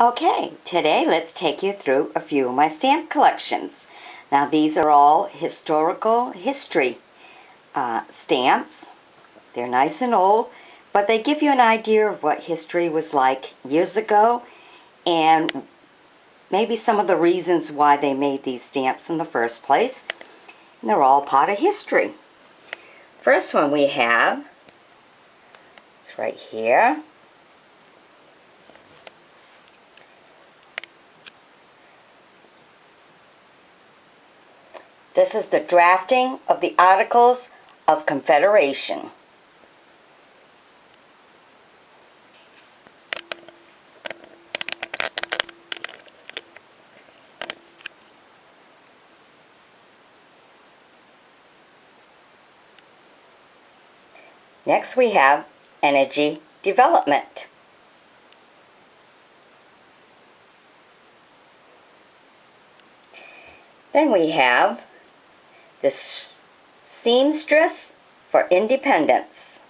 Okay, today let's take you through a few of my stamp collections. Now these are all historical history stamps. They're nice and old, but they give you an idea of what history was like years ago and maybe some of the reasons why they made these stamps in the first place. And they're all part of history. First one we have is right here. This is the drafting of the Articles of Confederation. Next we have energy development. Then we have the seamstress for independence.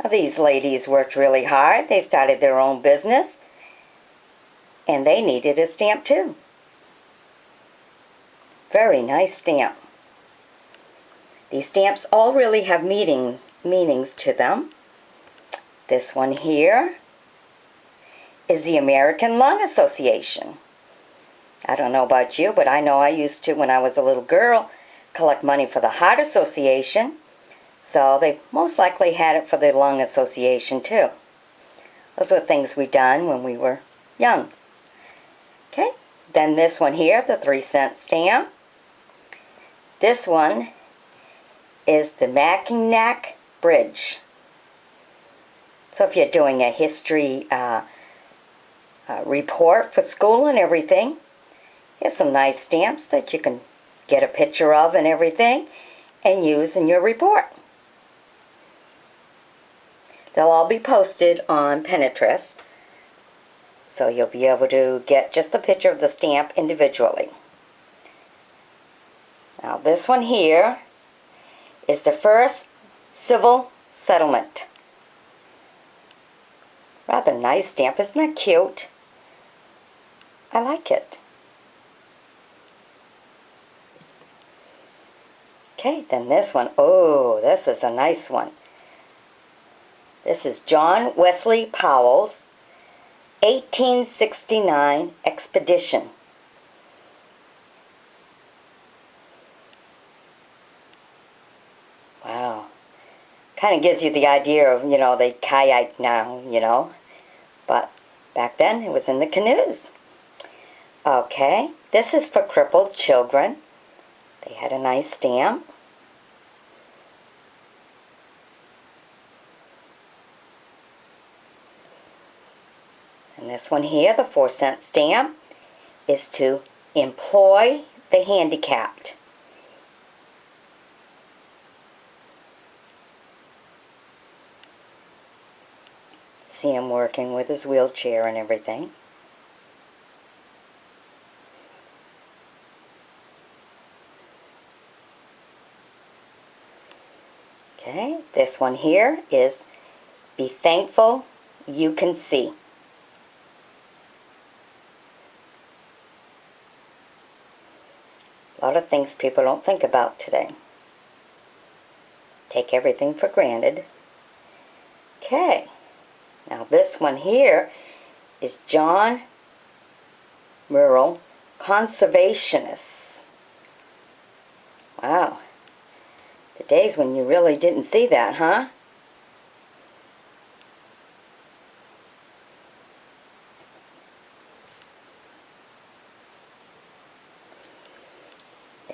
Now, these ladies worked really hard. They started their own business and they needed a stamp too. Very nice stamp. These stamps all really have meanings to them. This one here is the American Lung Association. I don't know about you, but I know I used to, when I was a little girl, collect money for the Heart Association. So they most likely had it for the Lung Association too. Those were things we done when we were young. Okay, then this one here, the 3-cent stamp. This one is the Mackinac Bridge. So if you're doing a history report for school and everything, here's some nice stamps that you can get a picture of and everything and use in your report. They'll all be posted on Pinterest, so you'll be able to get just a picture of the stamp individually. Now this one here is the first civil settlement. Rather nice stamp, isn't that cute? I like it. Okay, then this one. Oh, this is a nice one. This is John Wesley Powell's 1869 expedition. Wow. Kind of gives you the idea of, they kayak now, but back then it was in the canoes. Okay, this is for crippled children. They had a nice stamp. And this one here, the 4-cent stamp, is to employ the handicapped. See him working with his wheelchair and everything. Okay, this one here is be thankful you can see. A lot of things people don't think about today. Take everything for granted. Okay, now this one here is John Murrell, Conservationists. Wow. The days when you really didn't see that, huh?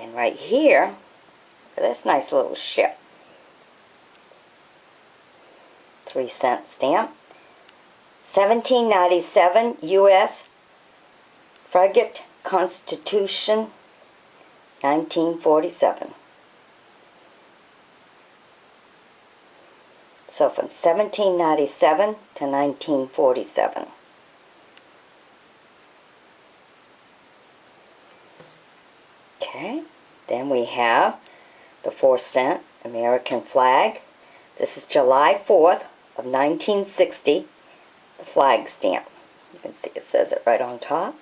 And right here, this nice little ship. 3-cent stamp. 1797 U.S. Frigate Constitution, 1947. So from 1797 to 1947. Okay, then we have the 4-cent American flag. This is July 4th of 1960, the flag stamp. You can see it says it right on top.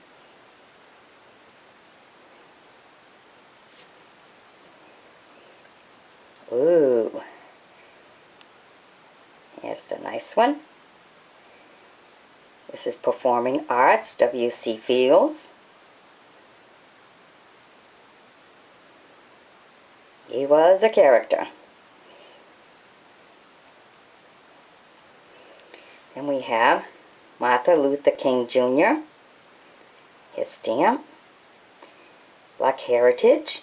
Ooh. Here's the nice one. This is Performing Arts, W.C. Fields. He was a character. Then we have Martin Luther King Jr., his stamp, Black Heritage.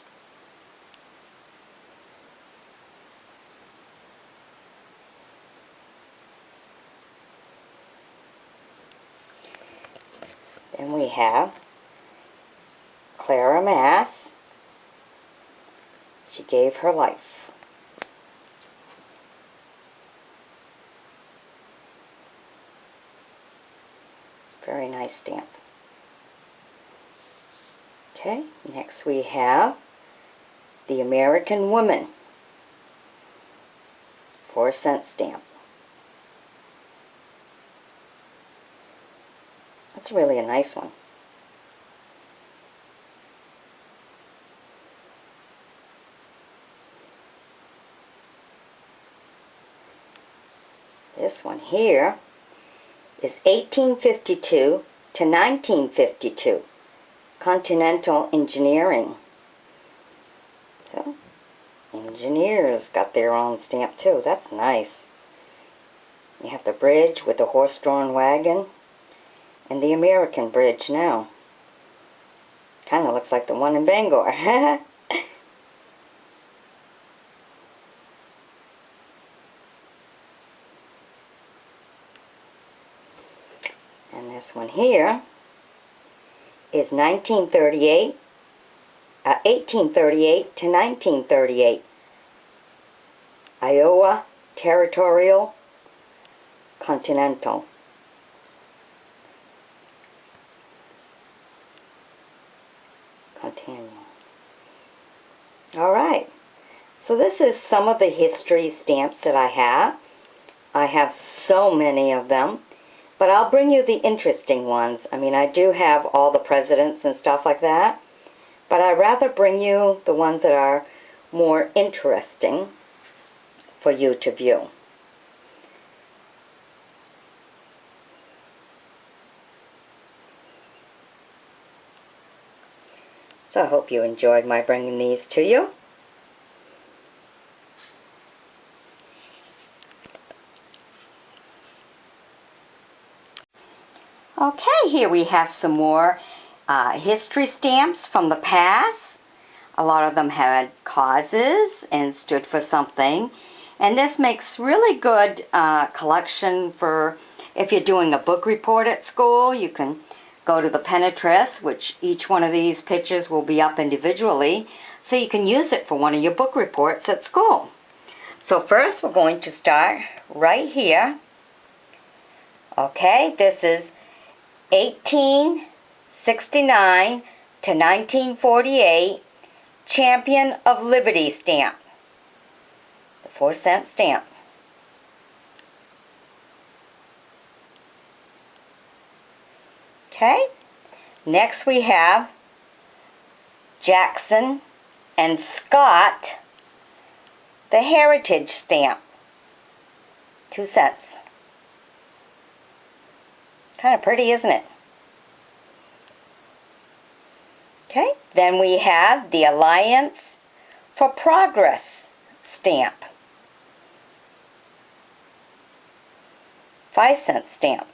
Then we have Clara Mass. She gave her life. Very nice stamp. Okay, next we have the American Woman. 4-cent stamp. That's really a nice one. This one here is 1852 to 1952, Continental Engineering. So, engineers got their own stamp too. That's nice. You have the bridge with the horse-drawn wagon and the American bridge now. Kind of looks like the one in Bangor. And this one here is 1838 to 1938. Iowa Territorial Continental. Alright, so this is some of the history stamps that I have. I have so many of them, but I'll bring you the interesting ones. I mean, I do have all the presidents and stuff like that, but I'd rather bring you the ones that are more interesting for you to view. So I hope you enjoyed my bringing these to you. Okay, here we have some more history stamps from the past. A lot of them had causes and stood for something. And this makes really good collection for if you're doing a book report at school. You can go to the Penetress, which each one of these pictures will be up individually, so you can use it for one of your book reports at school. So first we're going to start right here. Okay, this is 1869 to 1948 Champion of Liberty stamp. The 4-cent stamp. Okay, next we have Jackson and Scott, the Heritage stamp, 2 cents. Kind of pretty, isn't it? Okay, then we have the Alliance for Progress stamp, 5-cent stamp.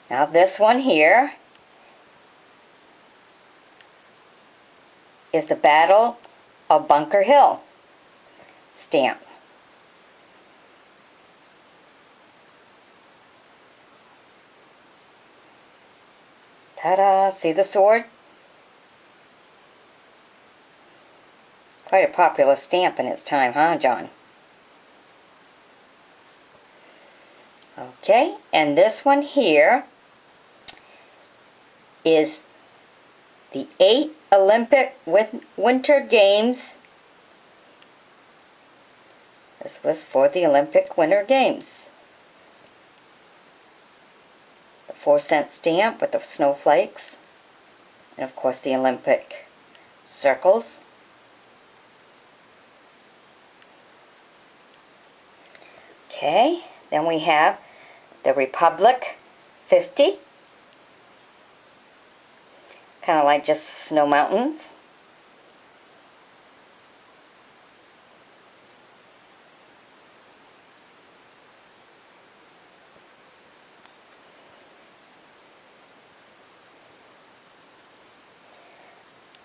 Now this one here is the Battle of Bunker Hill stamp. Ta-da! See the sword? Quite a popular stamp in its time, huh, John? Okay, and this one here is the 8 Olympic Winter Games. This was for the Olympic Winter Games. 4-cent stamp with the snowflakes. And of course the Olympic circles. Okay, then we have the Republic 50. Kind of like just snow mountains.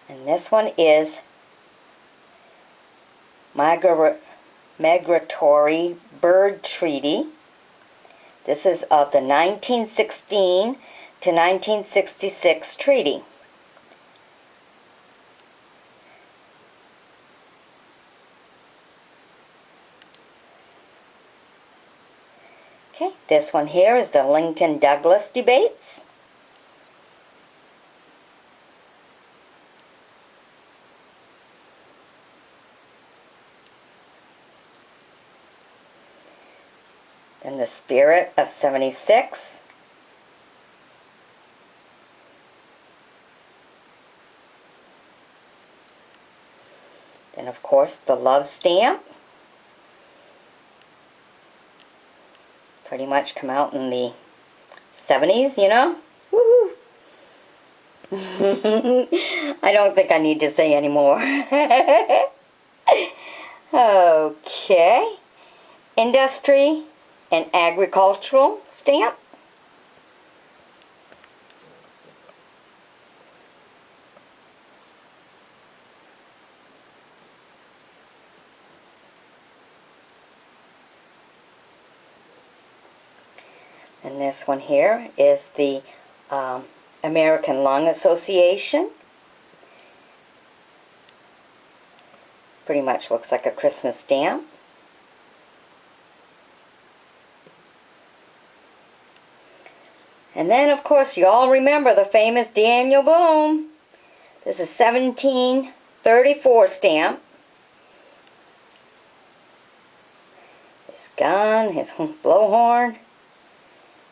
And this one is Migratory Bird Treaty. This is of the 1916 to 1966 treaty. Okay, this one here is the Lincoln-Douglas debates. And the Spirit of 76. Then of course the Love Stamp. Pretty much come out in the 70s, you know? Woohoo! I don't think I need to say any more. Okay. Industry and agricultural stamp. And this one here is the American Lung Association. Pretty much looks like a Christmas stamp. And then, of course, you all remember the famous Daniel Boone. This is 1734 stamp. His gun, his blowhorn,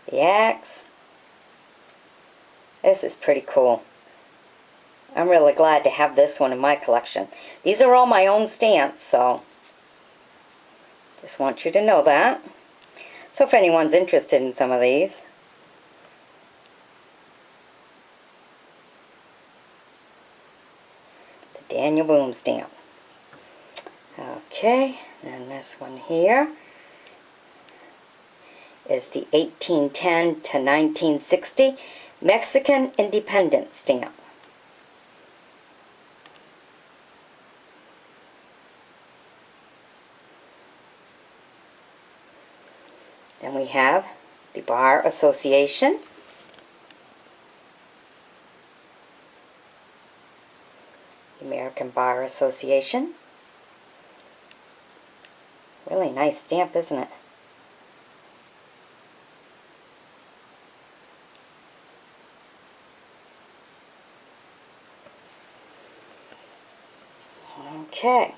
the axe. This is pretty cool. I'm really glad to have this one in my collection. These are all my own stamps, so just want you to know that. So if anyone's interested in some of these. Daniel Boone stamp. Okay, and this one here is the 1810 to 1960 Mexican Independence stamp. Then we have the Bar Association. American Bar Association. Really nice stamp, isn't it? Okay.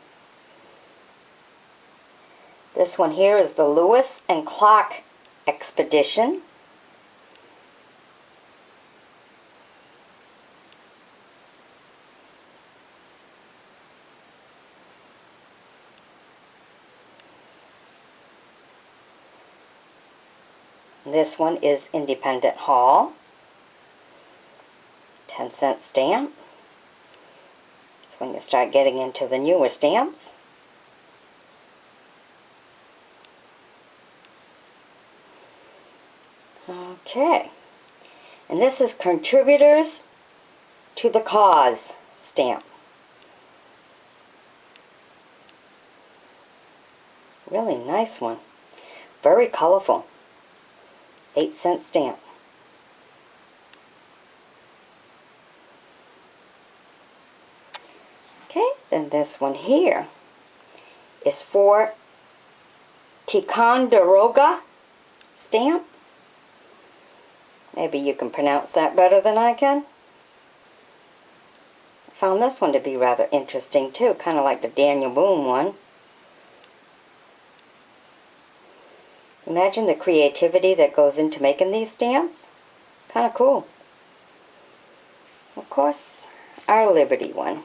This one here is the Lewis and Clark Expedition. This one is Independent Hall. 10-cent stamp. That's when you start getting into the newer stamps. Okay. And this is Contributors to the Cause stamp. Really nice one. Very colorful. 8-cent stamp. Okay, then this one here is for Ticonderoga stamp. Maybe you can pronounce that better than I can. I found this one to be rather interesting too, kind of like the Daniel Boone one. Imagine the creativity that goes into making these stamps. Kind of cool. Of course, our Liberty one.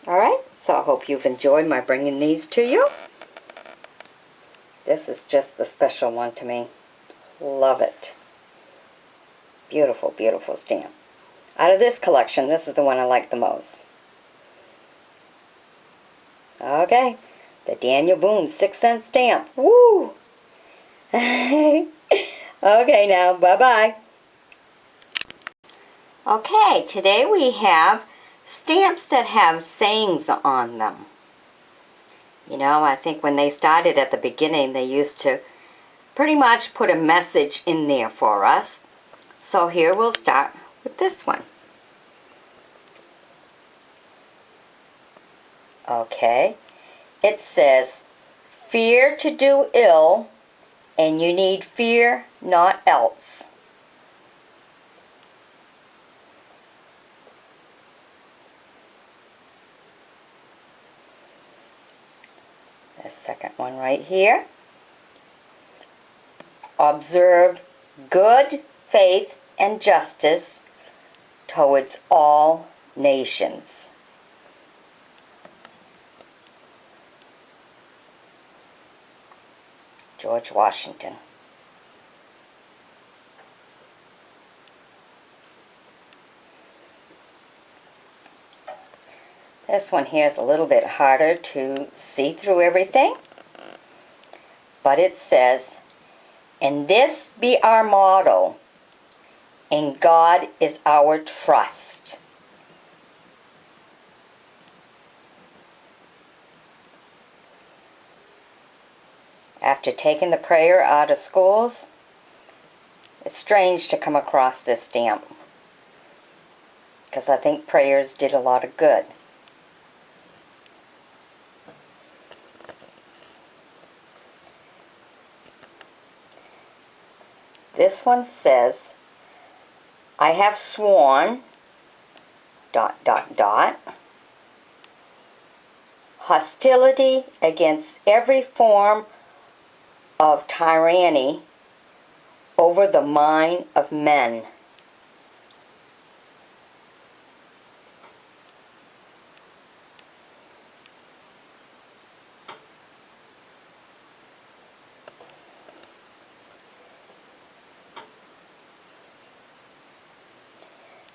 Alright, so I hope you've enjoyed my bringing these to you. This is just the special one to me. Love it. Beautiful, beautiful stamp. Out of this collection, this is the one I like the most. Okay, the Daniel Boone 6-cent stamp. Woo! Okay, now, bye-bye. Okay, today we have stamps that have sayings on them. You know, I think when they started at the beginning, they used to pretty much put a message in there for us. So here we'll start with this one. Okay, it says, fear to do ill, and you need fear not else. The second one right here. Observe good faith and justice towards all nations. George Washington. This one here is a little bit harder to see through everything, but it says, and this be our motto, and God is our trust. After taking the prayer out of schools, it's strange to come across this stamp, because I think prayers did a lot of good. This one says, I have sworn, ... hostility against every form of tyranny over the mind of men.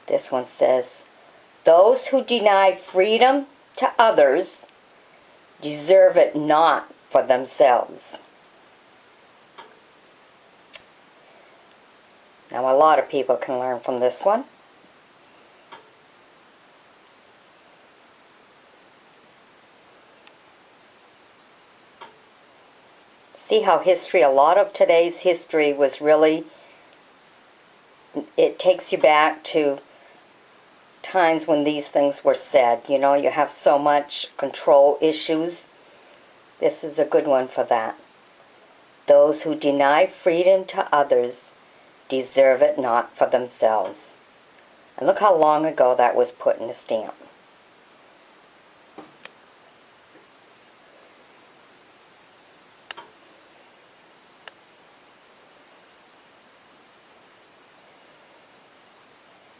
This one says, those who deny freedom to others deserve it not for themselves. Now, a lot of people can learn from this one. See how history, a lot of today's history was really, it takes you back to times when these things were said. You know, you have so much control issues. This is a good one for that. Those who deny freedom to others deserve it not for themselves. And look how long ago that was put in a stamp.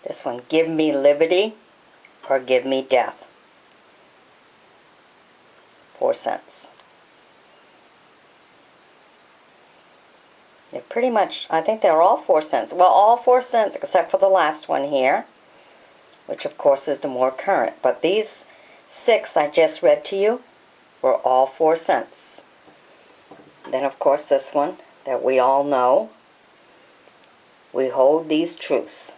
This one, give me liberty or give me death. 4 cents. They're pretty much, I think they're all 4 cents. Well, all 4 cents except for the last one here, which of course is the more current. But these 6 I just read to you were all 4 cents. Then of course this one that we all know, we hold these truths.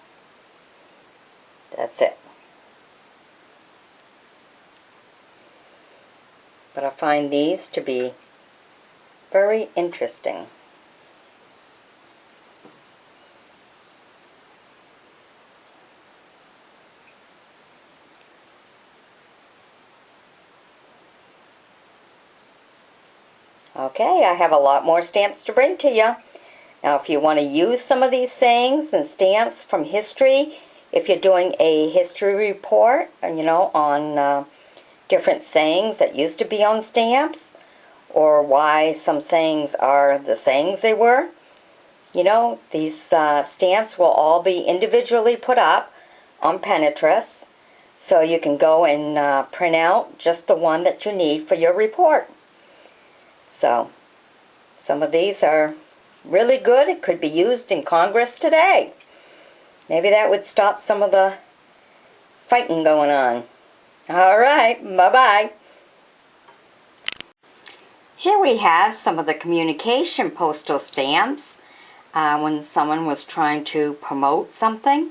That's it. But I find these to be very interesting. Okay, I have a lot more stamps to bring to you. Now, if you want to use some of these sayings and stamps from history, if you're doing a history report, you know, on different sayings that used to be on stamps, or why some sayings are the sayings they were, you know, these stamps will all be individually put up on Pinterest, so you can go and print out just the one that you need for your report. So, some of these are really good. It could be used in Congress today. Maybe that would stop some of the fighting going on. All right, bye-bye. Here we have some of the communication postal stamps when someone was trying to promote something.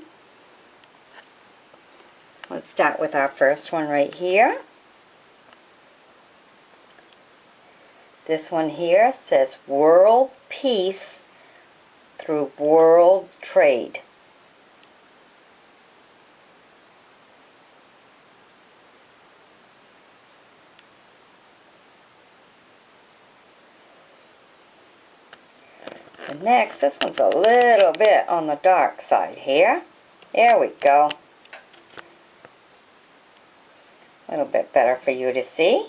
Let's start with our first one right here. This one here says World Peace through World Trade. And next, this one's a little bit on the dark side here. There we go. A little bit better for you to see.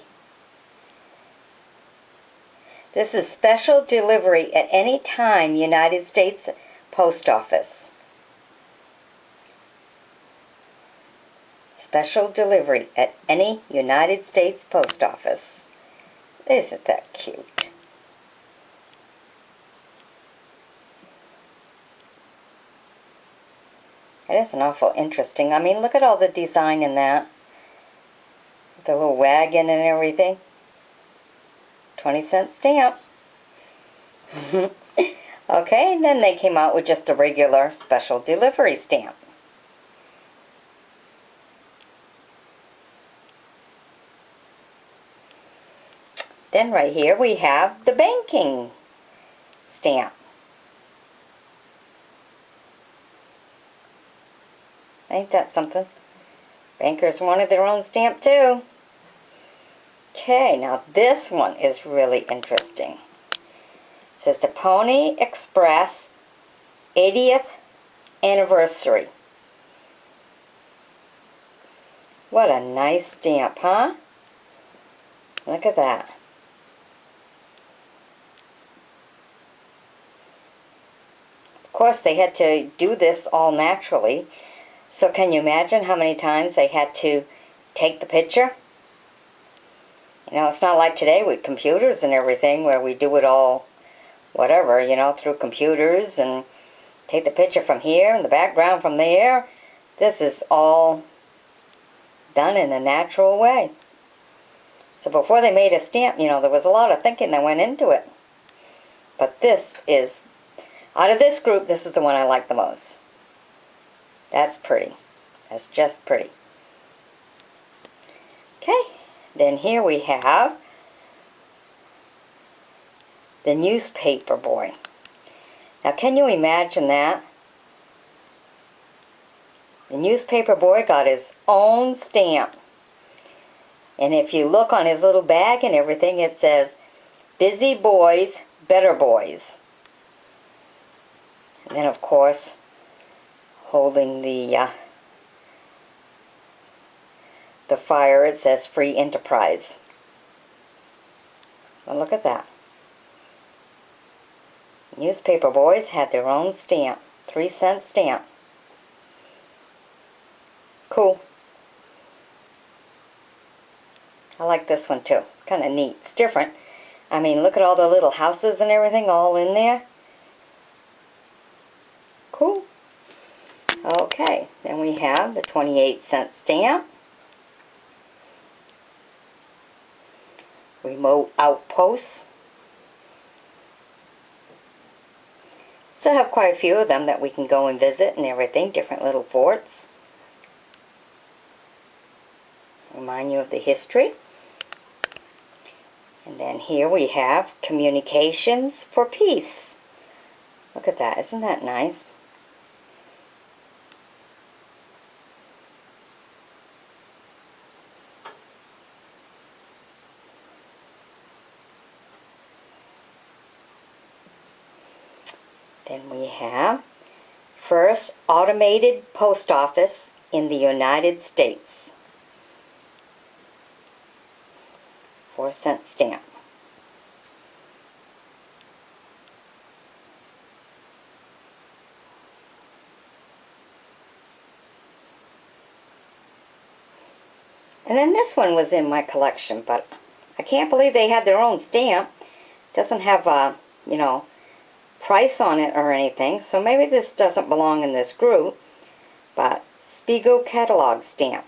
This is special delivery at any time, United States Post Office. Special delivery at any United States Post Office. Isn't that cute? It is an awful interesting. I mean, look at all the design in that. The little wagon and everything. 20-cent stamp. Okay, and then they came out with just a regular special delivery stamp. Then right here we have the banking stamp. Ain't that something? Bankers wanted their own stamp too. Okay, now this one is really interesting. It says the Pony Express 80th anniversary. What a nice stamp, huh? Look at that. Of course, they had to do this all naturally. So can you imagine how many times they had to take the picture? You know, it's not like today with computers and everything where we do it all, whatever, you know, through computers and take the picture from here and the background from there. This is all done in a natural way. So before they made a stamp, you know, there was a lot of thinking that went into it. But this is, out of this group, this is the one I like the most. That's pretty. That's just pretty. Okay, then here we have the newspaper boy. Now can you imagine that? The newspaper boy got his own stamp. And if you look on his little bag and everything, it says, "Busy boys, better boys." And then of course, holding the fire, it says Free Enterprise. Well, look at that. Newspaper boys had their own stamp, 3-cent stamp. Cool. I like this one too. It's kind of neat. It's different. I mean, look at all the little houses and everything all in there. Cool. Okay, then we have the 28-cent stamp. Remote outposts. So I have quite a few of them that we can go and visit and everything, different little forts. Remind you of the history. And then here we have Communications for Peace. Look at that, isn't that nice? Then we have First Automated Post Office in the United States. 4-cent stamp. And then this one was in my collection, but I can't believe they had their own stamp. Doesn't have a, you know, price on it or anything, so maybe this doesn't belong in this group, but Spiegel catalog stamp.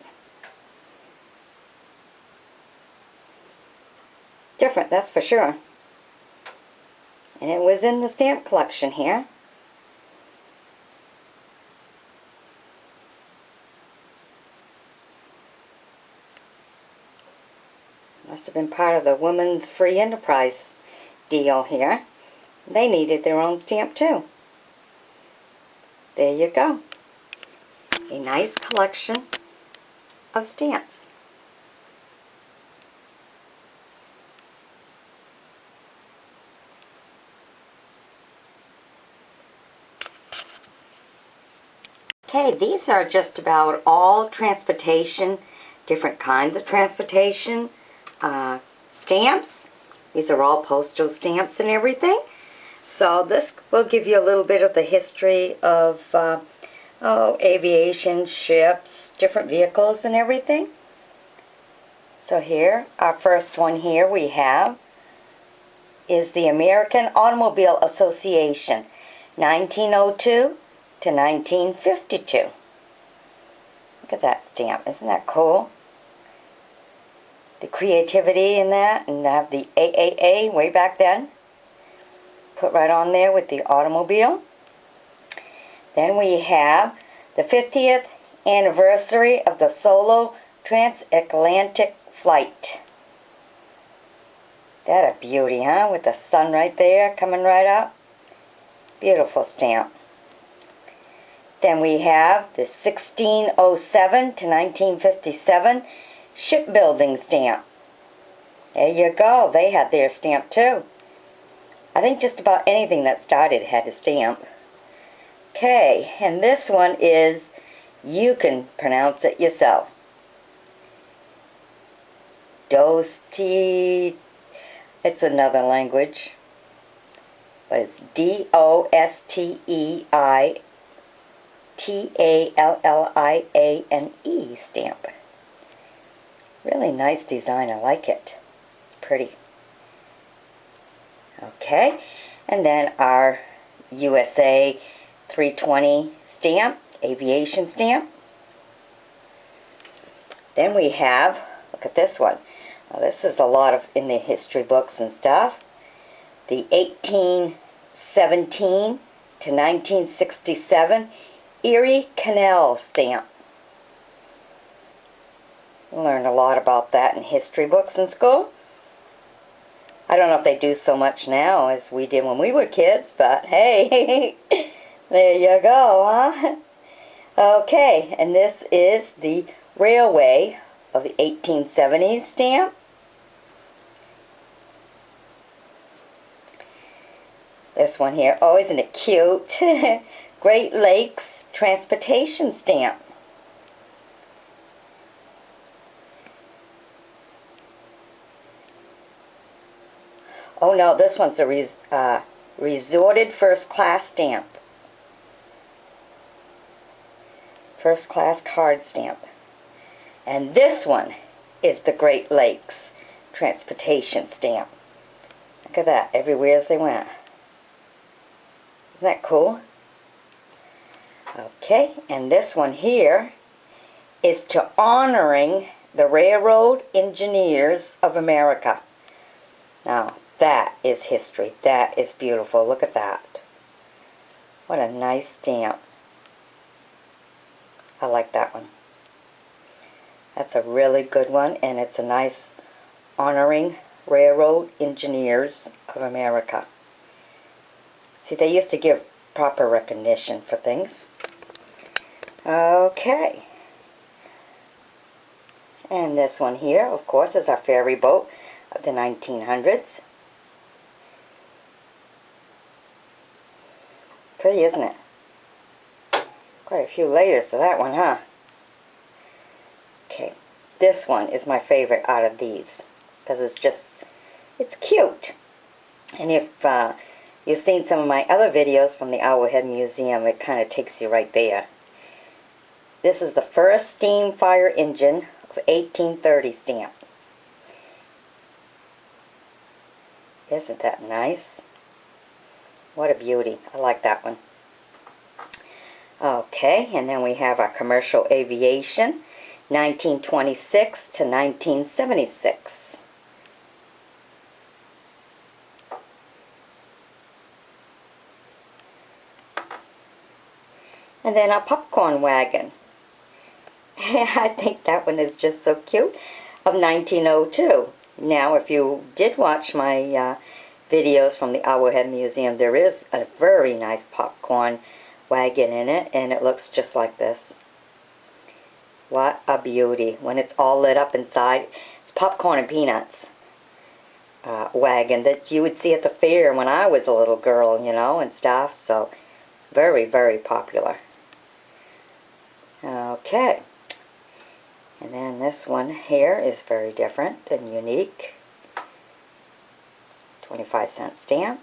Different, that's for sure. And it was in the stamp collection here. Must have been part of the Women's Free Enterprise deal here. They needed their own stamp too. There you go. A nice collection of stamps. Okay, these are just about all transportation, different kinds of transportation stamps. These are all postal stamps and everything. So this will give you a little bit of the history of aviation, ships, different vehicles and everything. So here, our first one here we have is the American Automobile Association, 1902 to 1952. Look at that stamp. Isn't that cool? The creativity in that, and have the AAA way back then. Put right on there with the automobile. Then we have the 50th anniversary of the solo transatlantic flight. That a beauty, huh? With the sun right there coming right up. Beautiful stamp. Then we have the 1607 to 1957 shipbuilding stamp. There you go. They had their stamp too. I think just about anything that started had a stamp. Okay, and this one is, you can pronounce it yourself. Dosti, it's another language, but it's DOSTEITALLIANE stamp. Really nice design, I like it. It's pretty. Okay, and then our USA 320 stamp, aviation stamp. Then we have, look at this one. Now this is a lot of in the history books and stuff. The 1817 to 1967 Erie Canal stamp. We learned a lot about that in history books in school. I don't know if they do so much now as we did when we were kids, but hey, there you go, huh? Okay, and this is the railway of the 1870s stamp. This one here, oh, isn't it cute? Great Lakes transportation stamp. Oh no, this one's a resorted first class stamp. First class card stamp. And this one is the Great Lakes transportation stamp. Look at that, everywhere as they went. Isn't that cool? Okay, and this one here is to honoring the Railroad Engineers of America. Now, that is history. That is beautiful. Look at that. What a nice stamp. I like that one. That's a really good one, and it's a nice honoring Railroad Engineers of America. See, they used to give proper recognition for things. Okay. And this one here, of course, is our ferry boat of the 1900s. Pretty, isn't it? Quite a few layers to that one, huh? Okay, this one is my favorite out of these because it's cute. And if you've seen some of my other videos from the Owlhead Museum, it kind of takes you right there. This is the first steam fire engine 1830 stamp. Isn't that nice? What a beauty. I like that one. Okay, and then we have our commercial aviation, 1926 to 1976. And then our popcorn wagon. I think that one is just so cute, of 1902. Now, if you did watch my videos from the Owlhead Museum, there is a very nice popcorn wagon in it, and it looks just like this. What a beauty. When it's all lit up inside, it's popcorn and peanuts wagon that you would see at the fair when I was a little girl, you know, and stuff. So, very, very popular. Okay. And then this one here is very different and unique. 25-cent stamp.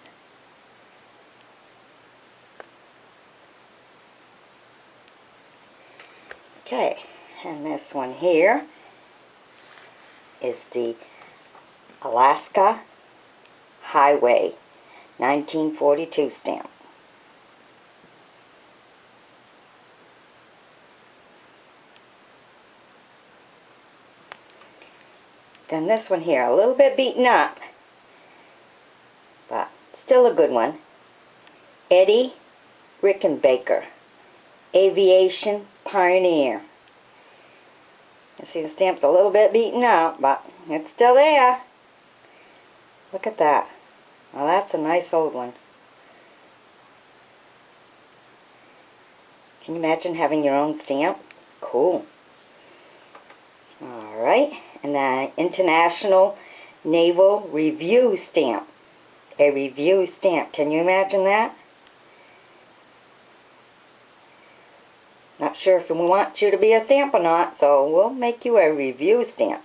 Okay, and this one here is the Alaska Highway 1942 stamp. Then this one here, a little bit beaten up, but still a good one. Eddie Rickenbacker, Aviation Pioneer. You see the stamp's a little bit beaten up, but it's still there. Look at that. Well, that's a nice old one. Can you imagine having your own stamp? Cool. Alright, and the International Naval Review stamp. A review stamp. Can you imagine that? Not sure if we want you to be a stamp or not, so we'll make you a review stamp.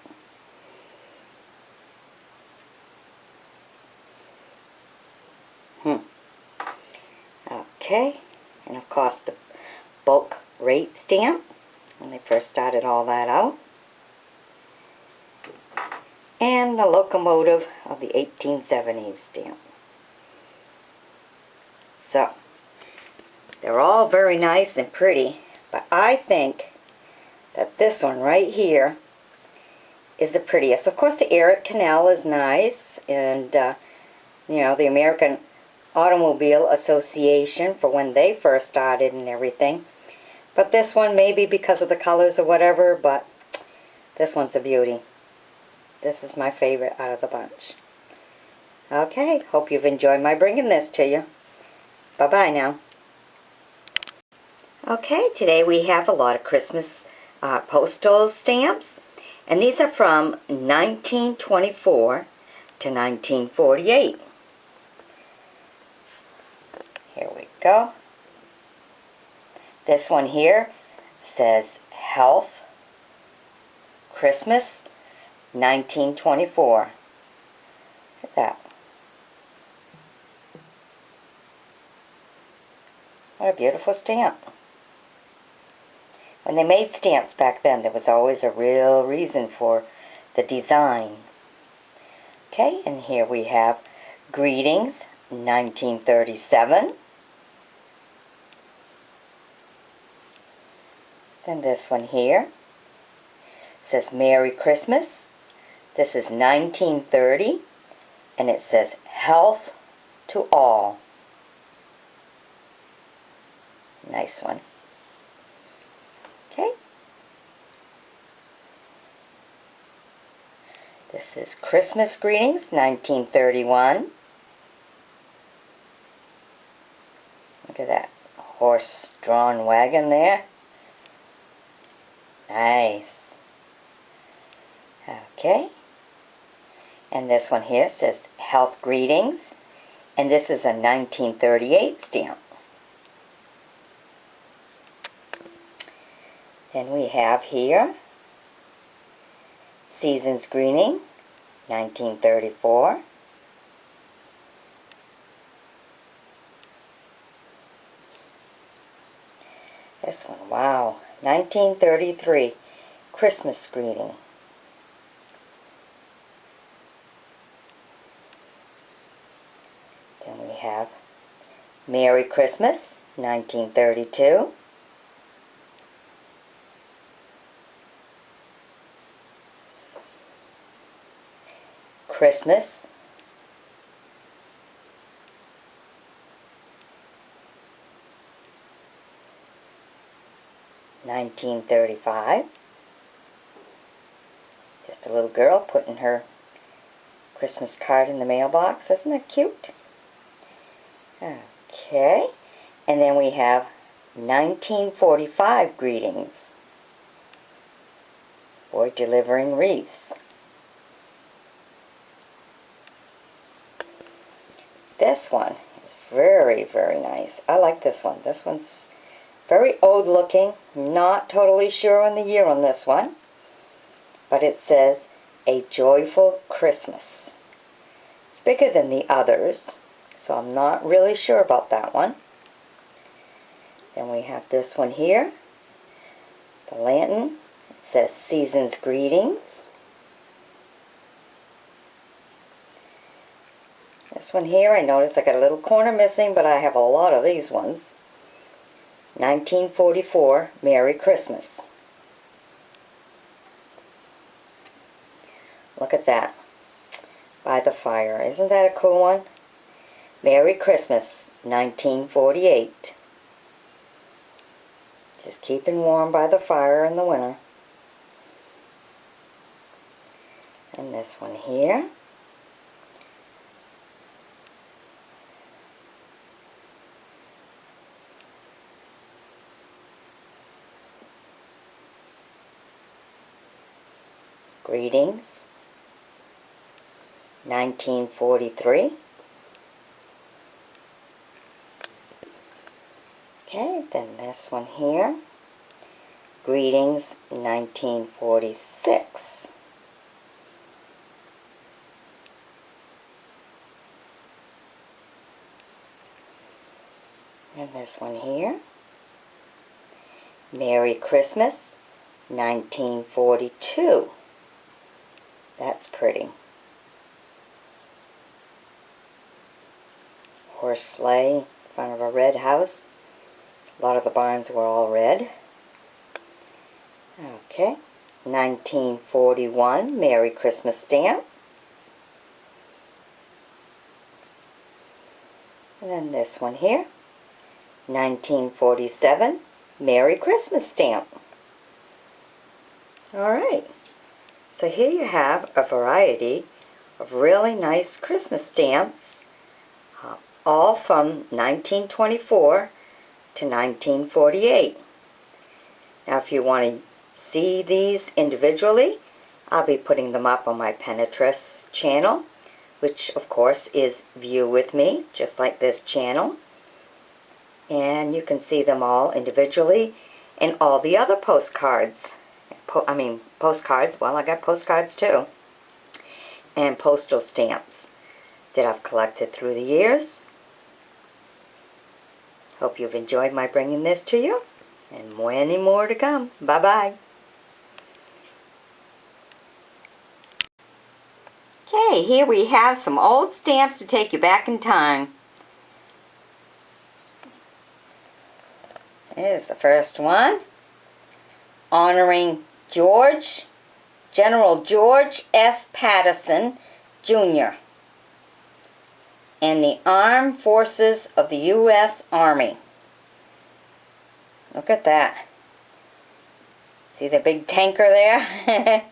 Okay, and of course the bulk rate stamp, when they first started all that out. And the locomotive of the 1870s stamp. So, they're all very nice and pretty, but I think that this one right here is the prettiest. Of course, the Erie Canal is nice, and you know, the American Automobile Association for when they first started and everything. But this one, maybe because of the colors or whatever, but this one's a beauty. This is my favorite out of the bunch. Okay, hope you've enjoyed my bringing this to you. Bye-bye now. Okay, today we have a lot of Christmas postal stamps, and these are from 1924 to 1948. Here we go. This one here says Health Christmas 1924. Look at that. What a beautiful stamp. When they made stamps back then, there was always a real reason for the design. Okay, and here we have Greetings 1937. Then this one here says Merry Christmas. This is 1930, and it says Health to All. Nice one. Okay. This is Christmas Greetings, 1931. Look at that horse-drawn wagon there. Nice. Okay. And this one here says Health Greetings, and this is a 1938 stamp. Then we have here Season's Greeting, 1934. This one, wow, 1933. Christmas greeting. Then we have Merry Christmas, 1932. Christmas, 1935. Just a little girl putting her Christmas card in the mailbox. Isn't that cute? Okay. And then we have 1945 greetings for delivering wreaths. This one is very, very nice. I like this one. This one's very old looking. Not totally sure on the year on this one. But it says, A Joyful Christmas. It's bigger than the others, so I'm not really sure about that one. Then we have this one here. The lantern. It says, Season's Greetings. This one here, I notice I got a little corner missing, but I have a lot of these ones. 1944, Merry Christmas. Look at that. By the fire. Isn't that a cool one? Merry Christmas, 1948. Just keeping warm by the fire in the winter. And this one here. Greetings, 1943. Okay, then this one here. Greetings, 1946. And this one here. Merry Christmas, 1942. That's pretty. Horse sleigh in front of a red house. A lot of the barns were all red. Okay. 1941, Merry Christmas stamp. And then this one here. 1947, Merry Christmas stamp. Alright. So here you have a variety of really nice Christmas stamps, all from 1924 to 1948. Now if you want to see these individually, I'll be putting them up on my Pinterest channel, which of course is View With Me, just like this channel. And you can see them all individually and all the other postcards. Postcards, well, I got postcards too, and postal stamps that I've collected through the years. Hope you've enjoyed my bringing this to you, and many more to come. Bye-bye. Okay, here we have some old stamps to take you back in time. Here's the first one, honoring General George S. Patterson, Jr. and the Armed Forces of the U.S. Army. Look at that. See the big tanker there?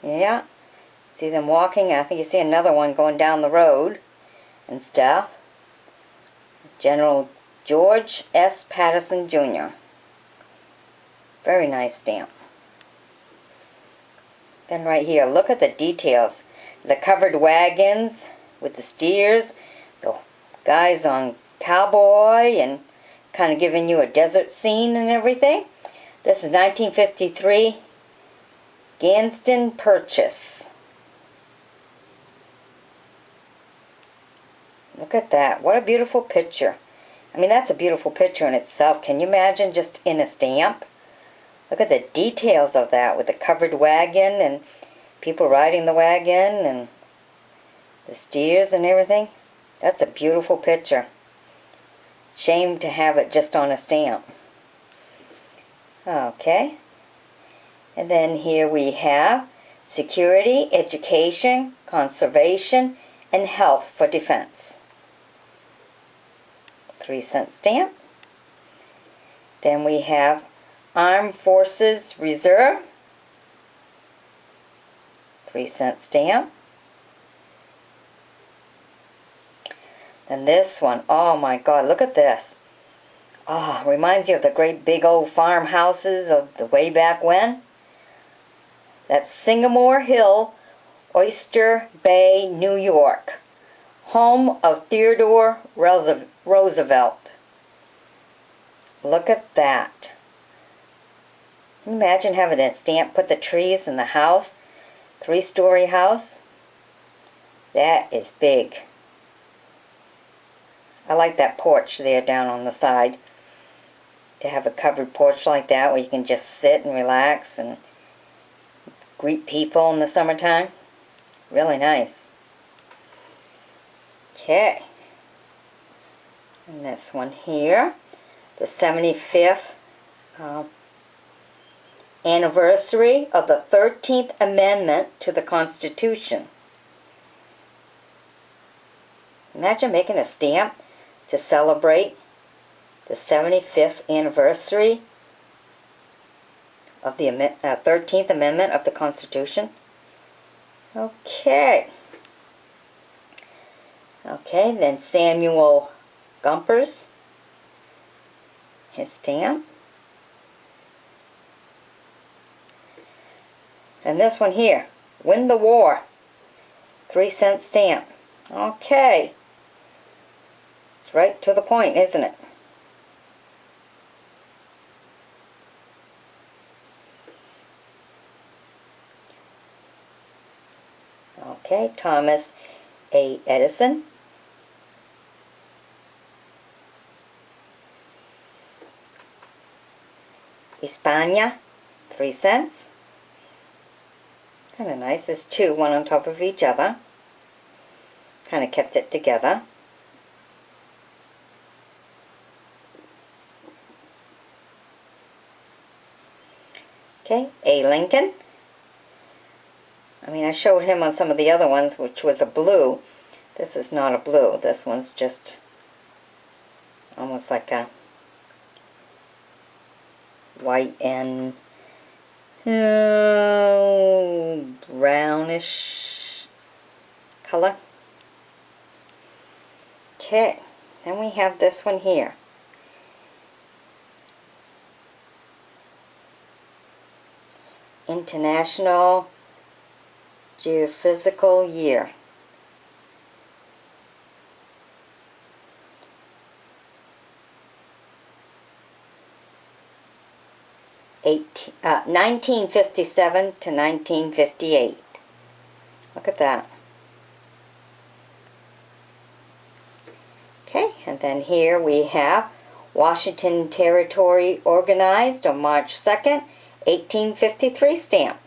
Yeah. See them walking? I think you see another one going down the road and stuff. General George S. Patterson, Jr. Very nice stamp. Then right here, look at the details. The covered wagons with the steers, the guys on cowboy and kind of giving you a desert scene and everything. This is 1953 Gadsden Purchase. Look at that. What a beautiful picture. I mean, that's a beautiful picture in itself. Can you imagine just in a stamp? Look at the details of that with the covered wagon and people riding the wagon and the steers and everything. That's a beautiful picture. Shame to have it just on a stamp. Okay. And then here we have security, education, conservation, and health for defense. 3-cent stamp. Then we have Armed Forces Reserve. 3-cent stamp. And this one, oh my God, look at this. Oh, reminds you of the great big old farmhouses of the way back when. That's Sycamore Hill, Oyster Bay, New York. Home of Theodore Roosevelt. Look at that. Can you imagine having that stamp put the trees in the house? 3-story house. That is big. I like that porch there down on the side. To have a covered porch like that where you can just sit and relax and greet people in the summertime. Really nice. Okay. And this one here. The 75th anniversary of the 13th Amendment to the Constitution. Imagine making a stamp to celebrate the 75th anniversary of the 13th Amendment of the Constitution. Okay. Okay, then Samuel Gompers, his stamp. And this one here, Win the War, 3-cent stamp. Okay. It's right to the point, isn't it? Okay, Thomas A. Edison. España, 3 cents. Kind of nice. There's two, one on top of each other. Kind of kept it together. Okay, A. Lincoln. I mean, I showed him on some of the other ones, which was a blue. This is not a blue. This one's just almost like a white and brownish color. Okay, then we have this one here. International Geophysical Year. Uh, 1957 to 1958. Look at that. Okay, and then here we have Washington Territory organized on March 2nd, 1853 stamp.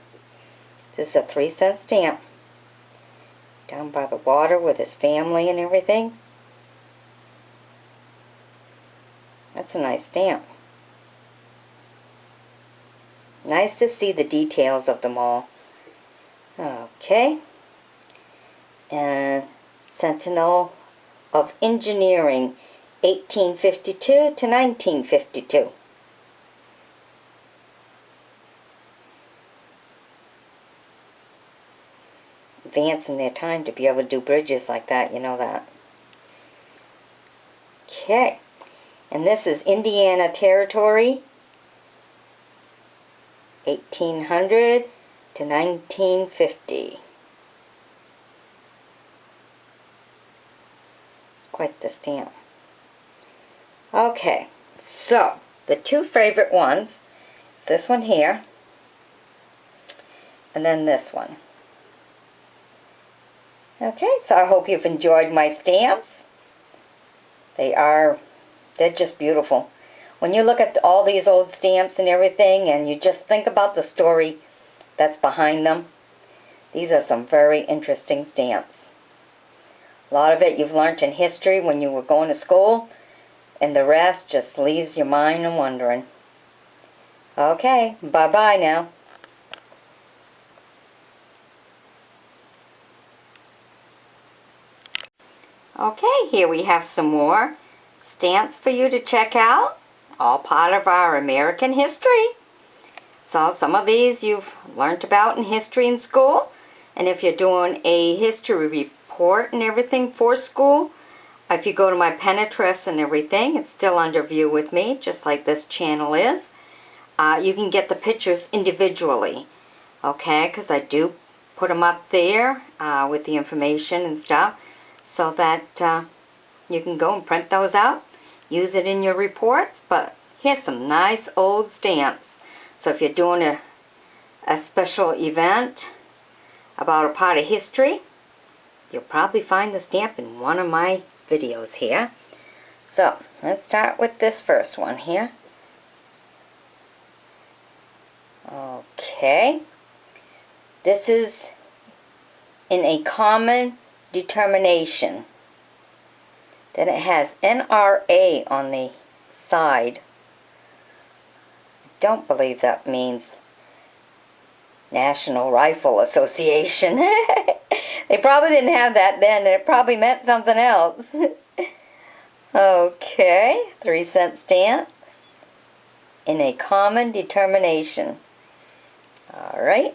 This is a 3-cent stamp. Down by the water with his family and everything. That's a nice stamp. Nice to see the details of them all. Okay. And Sentinel of Engineering, 1852 to 1952. Advancing their time to be able to do bridges like that, you know that. Okay. And this is Indiana Territory, 1800 to 1950. Quite the stamp. Okay, so the two favorite ones is this one here and then this one. Okay, so I hope you've enjoyed my stamps. They're just beautiful. when you look at all these old stamps and everything, and you just think about the story that's behind them, these are some very interesting stamps. A lot of it you've learned in history when you were going to school, and the rest just leaves your mind wondering. Okay, bye-bye now. Okay, here we have some more stamps for you to check out, all part of our American history. So some of these you've learned about in history in school, and if you're doing a history report and everything for school, if you go to my Pinterest and everything, it's still under view with me, just like this channel is. You can get the pictures individually, okay, because I do put them up there with the information and stuff, so that you can go and print those out, use it in your reports. But here's some nice old stamps. So if you're doing a special event about a part of history, you'll probably find the stamp in one of my videos here. So let's start with this first one here. Okay, this is in a common determination. Then it has NRA on the side. I don't believe that means National Rifle Association. They probably didn't have that then. It probably meant something else. Okay, 3-cent stamp in a common determination. Alright,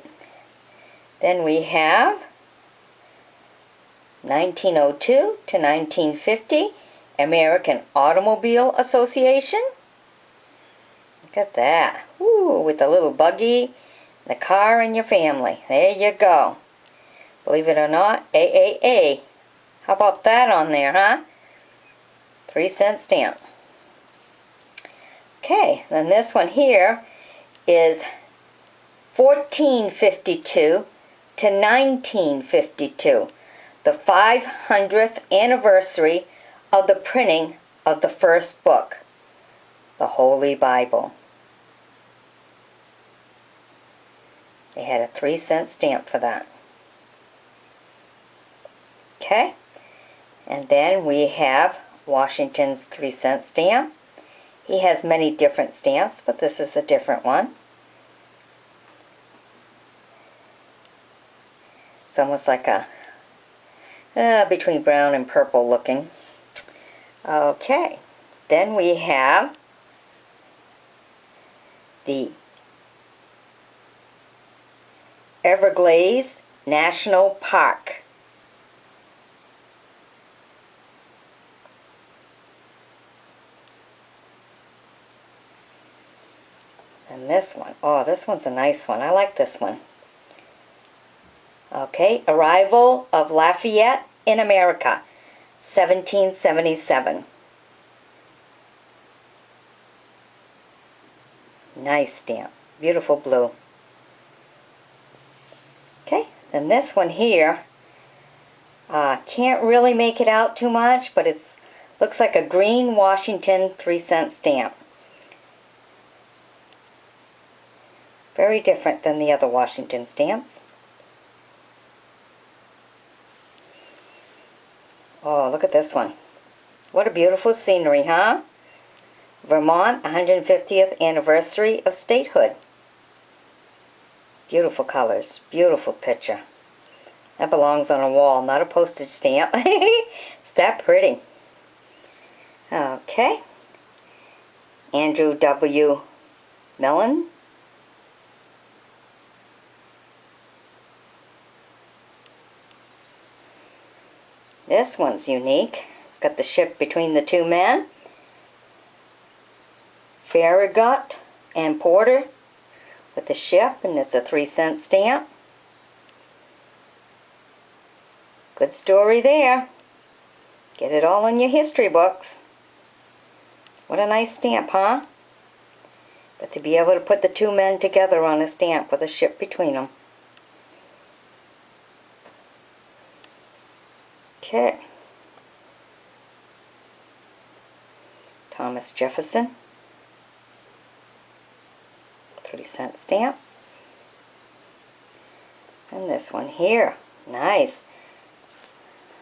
then we have 1902 to 1950 American Automobile Association. Look at that. Ooh, with the little buggy, the car, and your family. There you go. Believe it or not, AAA. How about that on there, huh? 3-cent stamp. Okay, then this one here is 1452 to 1952. The 500th anniversary of the printing of the first book, the Holy Bible. They had a 3-cent stamp for that. Okay, and then we have Washington's 3-cent stamp. He has many different stamps, but this is a different one. It's almost like a between brown and purple looking. Okay, then we have the Everglades National Park. And this one, oh, this one's a nice one. I like this one. Okay, Arrival of Lafayette in America, 1777. Nice stamp. Beautiful blue. Okay, then this one here, can't really make it out too much, but it's looks like a green Washington 3-cent stamp. Very different than the other Washington stamps. Oh, look at this one. What a beautiful scenery, huh? Vermont, 150th anniversary of statehood. Beautiful colors. Beautiful picture. That belongs on a wall, not a postage stamp. It's that pretty. Okay. Andrew W. Mellon. This one's unique. It's got the ship between the two men. Farragut and Porter with the ship, and it's a 3-cent stamp. Good story there. Get it all in your history books. What a nice stamp, huh? But to be able to put the two men together on a stamp with a ship between them. Okay. Thomas Jefferson. 3-cent stamp. And this one here. Nice.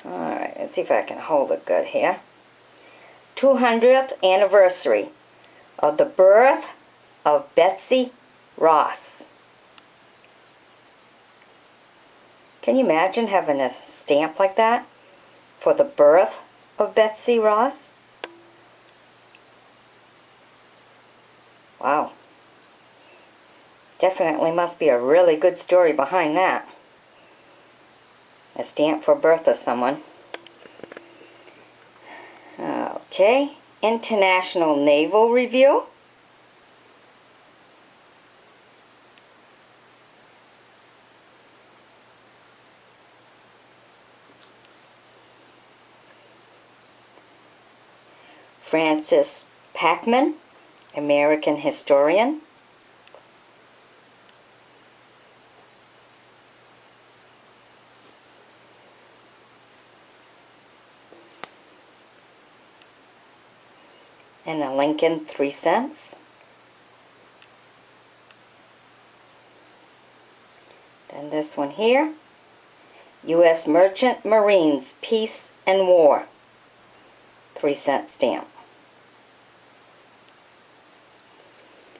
Alright, let's see if I can hold it good here. 200th anniversary of the birth of Betsy Ross. Can you imagine having a stamp like that for the birth of Betsy Ross? Wow. Definitely must be a really good story behind that. A stamp for birth of someone. Okay, International Naval Review. Francis Packman, American historian. And a Lincoln 3 cents. Then this one here, U.S. Merchant Marines, Peace and War, 3-cent stamp.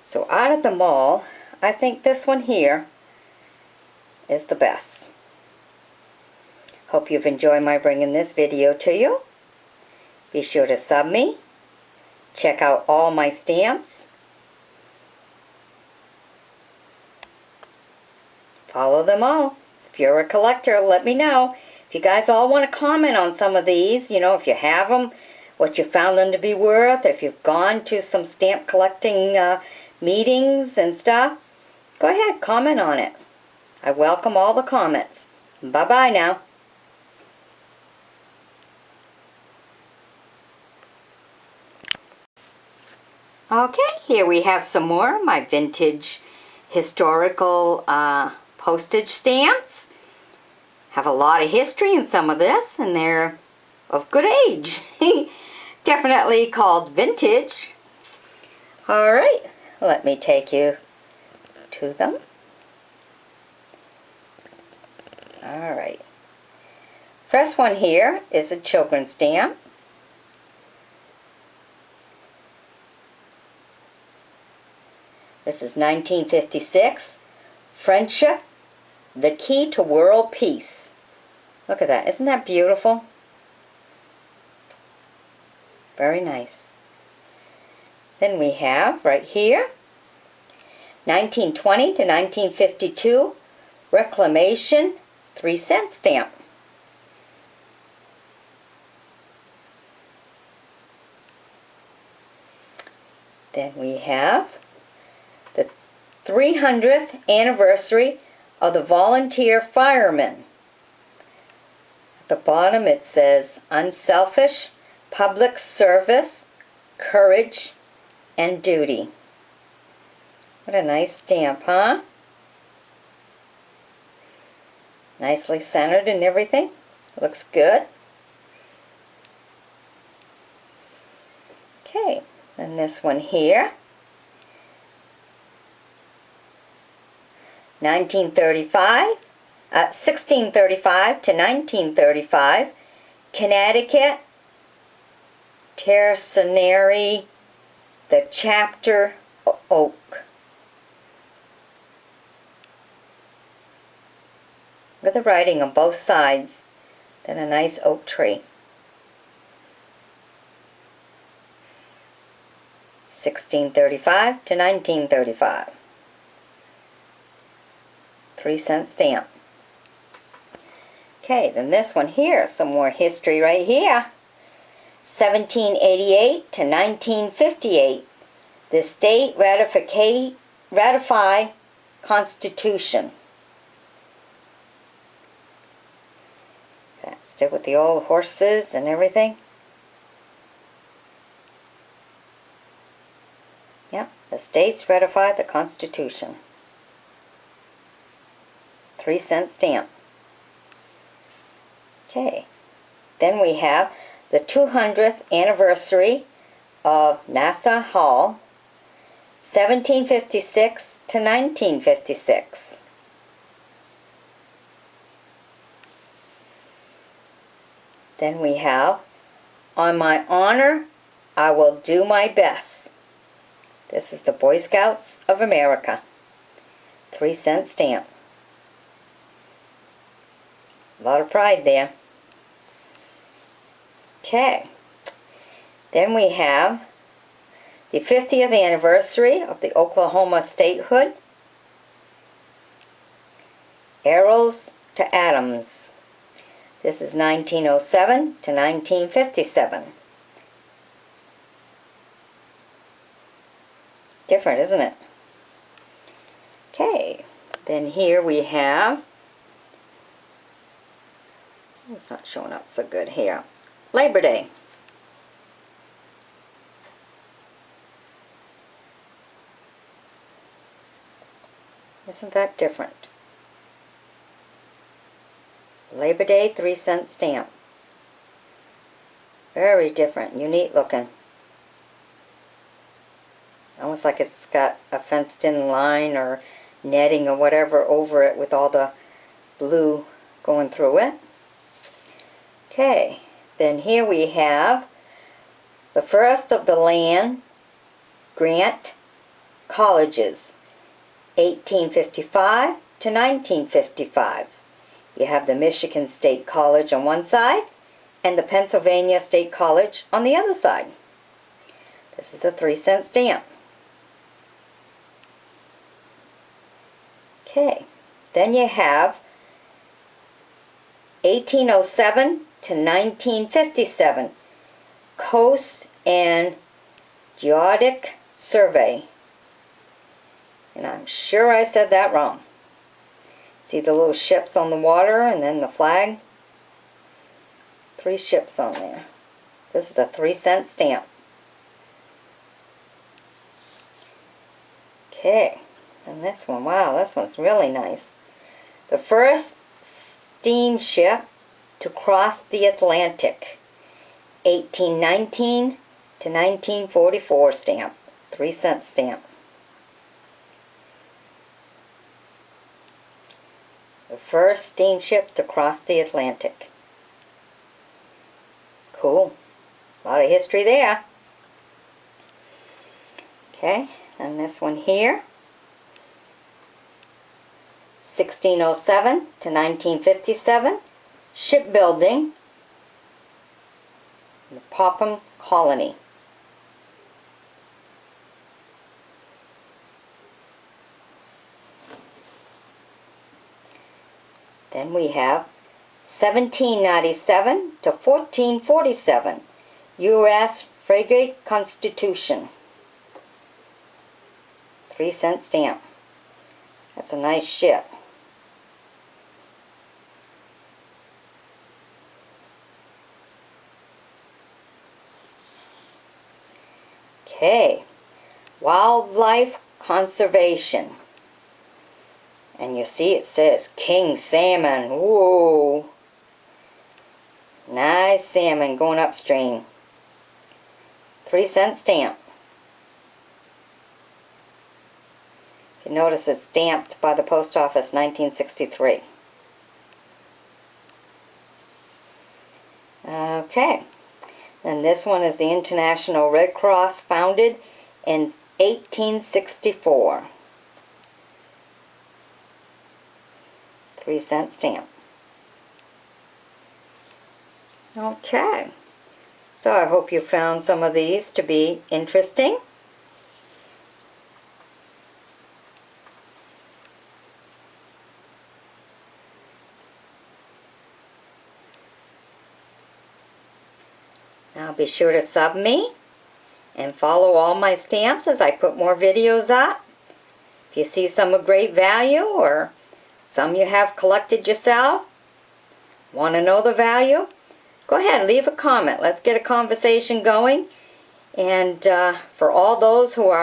So out of them all, I think this one here is the best. Hope you've enjoyed my bringing this video to you. Be sure to sub me. Check out all my stamps. Follow them all. If you're a collector, let me know. If you guys all want to comment on some of these, you know, if you have them, what you found them to be worth, if you've gone to some stamp collecting meetings and stuff, go ahead, comment on it. I welcome all the comments. Bye-bye now. Okay, here we have some more of my vintage historical postage stamps. Have a lot of history in some of this, and they're of good age. Definitely called vintage. Alright, let me take you to them. Alright. First one here is a children's stamp. This is 1956. Friendship, the key to world peace. Look at that. Isn't that beautiful? Very nice. Then we have right here 1920 to 1952 Reclamation 3-cent stamp. Then we have the 300th anniversary of the volunteer firemen. At the bottom it says unselfish public service, courage, and duty. What a nice stamp, huh? Nicely centered and everything. Looks good. Okay, and this one here. 1635 to 1935, Connecticut Tercenary, the chapter oak. Look at the writing on both sides. Then a nice oak tree. 1635 to 1935. 3-cent stamp. Okay, then this one here, some more history right here. 1788 to 1958. The state ratify Constitution. Still with the old horses and everything. Yep, the states ratified the Constitution. 3-cent stamp. Okay, then we have the 200th anniversary of Nassau Hall, 1756 to 1956. Then we have, on my honor, I will do my best. This is the Boy Scouts of America. 3-cent stamp. A lot of pride there. Okay. Then we have the 50th anniversary of the Oklahoma statehood. Arrows to Adams. This is 1907 to 1957. Different, isn't it? Okay, then here we have, it's not showing up so good here, Labor Day. Isn't that different? Labor Day 3-cent stamp. Very different, unique looking. Almost like it's got a fenced-in line or netting or whatever over it with all the blue going through it. Okay, then here we have the first of the land grant colleges, 1855 to 1955. You have the Michigan State College on one side and the Pennsylvania State College on the other side. This is a 3-cent stamp. Okay, then you have 1807 to 1957, Coast and Geodetic Survey. And I'm sure I said that wrong. See the little ships on the water and then the flag? 3 ships on there. This is a 3-cent stamp. Okay. And this one, wow, this one's really nice. The first steamship to cross the Atlantic, 1819 to 1944 stamp, 3-cent stamp. The first steamship to cross the Atlantic. Cool. A lot of history there. Okay, and this one here. 1607 to 1957, shipbuilding, the Popham Colony. Then we have 1797 to 1447, U.S. Frigate Constitution, 3-cent stamp. That's a nice ship. Okay, wildlife conservation. And you see it says king salmon. Whoa. Nice salmon going upstream. 3-cent stamp. You notice it's stamped by the post office 1963. Okay. And this one is the International Red Cross, founded in 1864. 3-cent stamp. Okay. So I hope you found some of these to be interesting. Now be sure to sub me and follow all my stamps as I put more videos up. If you see some of great value or some you have collected yourself, want to know the value, go ahead, leave a comment. Let's get a conversation going. And for all those who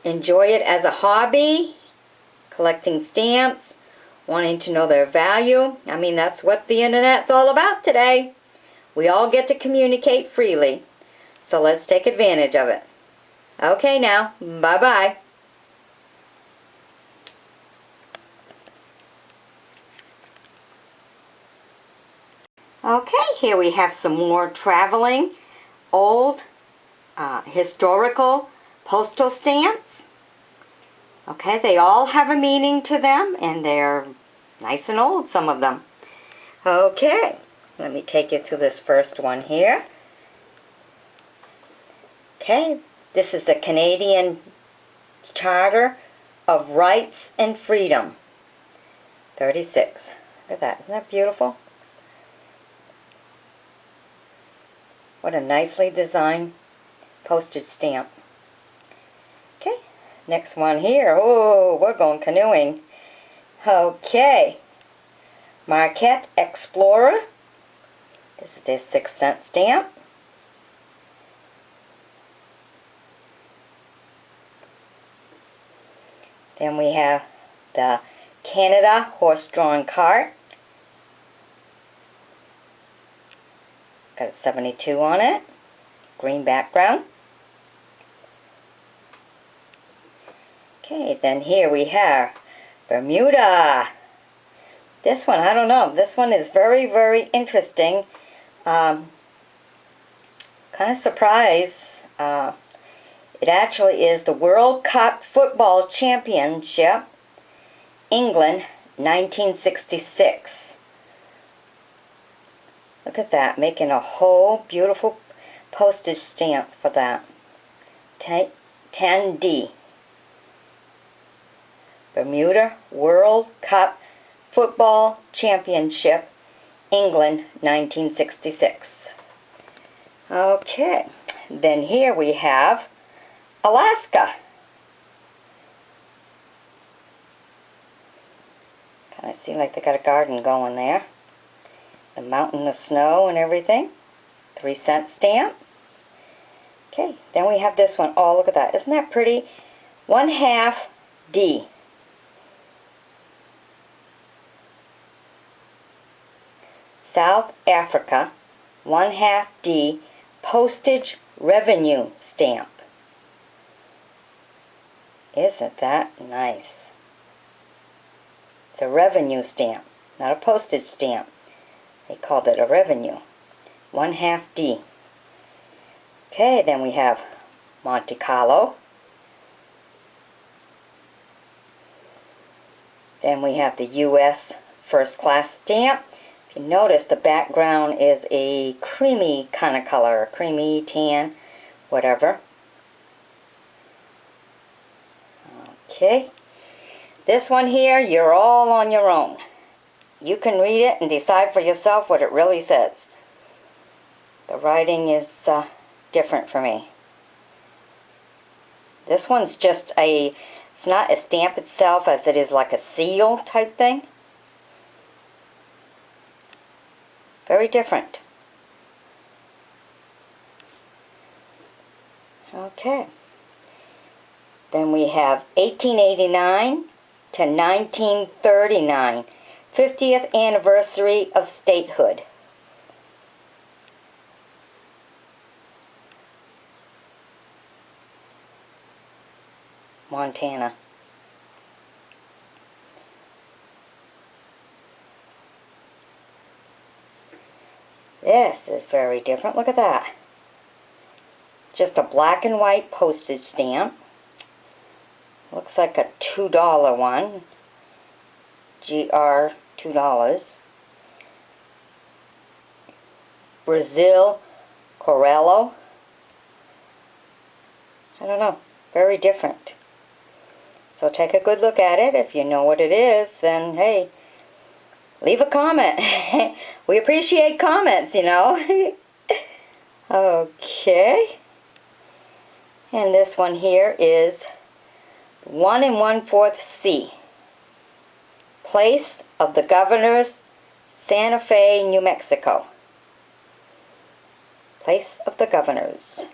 enjoy it as a hobby, collecting stamps, wanting to know their value, I mean, that's what the internet's all about today. We all get to communicate freely, so let's take advantage of it. Okay now, bye-bye. Okay, here we have some more traveling, old, historical postal stamps. Okay, they all have a meaning to them, and they're nice and old, some of them. Okay, let me take you to this first one here. Okay, this is the Canadian Charter of Rights and Freedom. 36. Look at that, isn't that beautiful? What a nicely designed postage stamp. Okay, next one here. Oh, we're going canoeing. Okay, Marquette Explorer. This is their 6-cent stamp. Then we have the Canada horse-drawn cart. Got a 72 on it. Green background. Okay, then here we have Bermuda. This one, I don't know. This one is very, very interesting. Kind of surprised. It actually is the World Cup Football Championship, England, 1966. Look at that, making a whole beautiful postage stamp for that. 10D. Bermuda World Cup Football Championship, England, 1966. Okay, then here we have Alaska. Kind of seem like they got a garden going there. The mountain of snow and everything. 3-cent stamp. Okay, then we have this one. Oh, look at that. Isn't that pretty? 1/2 D. South Africa, 1/2 D postage revenue stamp. Isn't that nice? It's a revenue stamp, not a postage stamp. They called it a revenue. 1/2 D. Okay, then we have Monte Carlo. Then we have the U.S. first class stamp. If you notice, the background is a creamy kind of color, creamy, tan, whatever. Okay, this one here, you're all on your own. You can read it and decide for yourself what it really says. The writing is different for me. This one's just it's not a stamp itself as it is like a seal type thing. Very different. Okay. Then we have 1889 to 1939, 50th anniversary of statehood. Montana. This is very different. Look at that. Just a black and white postage stamp. Looks like a $2 one. GR $2. Brazil Corello. I don't know. Very different. So take a good look at it. If you know what it is, then hey, leave a comment. We appreciate comments, you know. Okay. And this one here is 1 1/4 C. Place of the Governors, Santa Fe, New Mexico. Place of the Governors.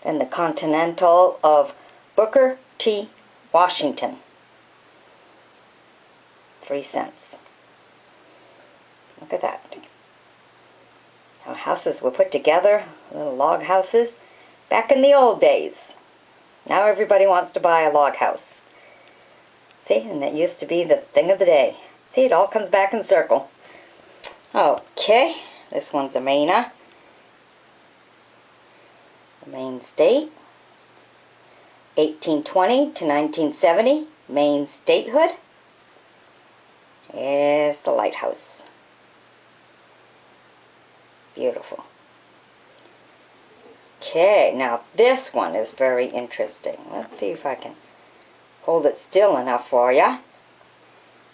Then the Continental of Booker T. Washington. 3 cents. Look at that. How houses were put together, little log houses, back in the old days. Now everybody wants to buy a log house. See, and that used to be the thing of the day. See, it all comes back in circle. Okay, this one's a Maine. The Maine state. 1820 to 1970, Maine statehood. Here's the lighthouse. Beautiful. Okay, now this one is very interesting. Let's see if I can hold it still enough for you.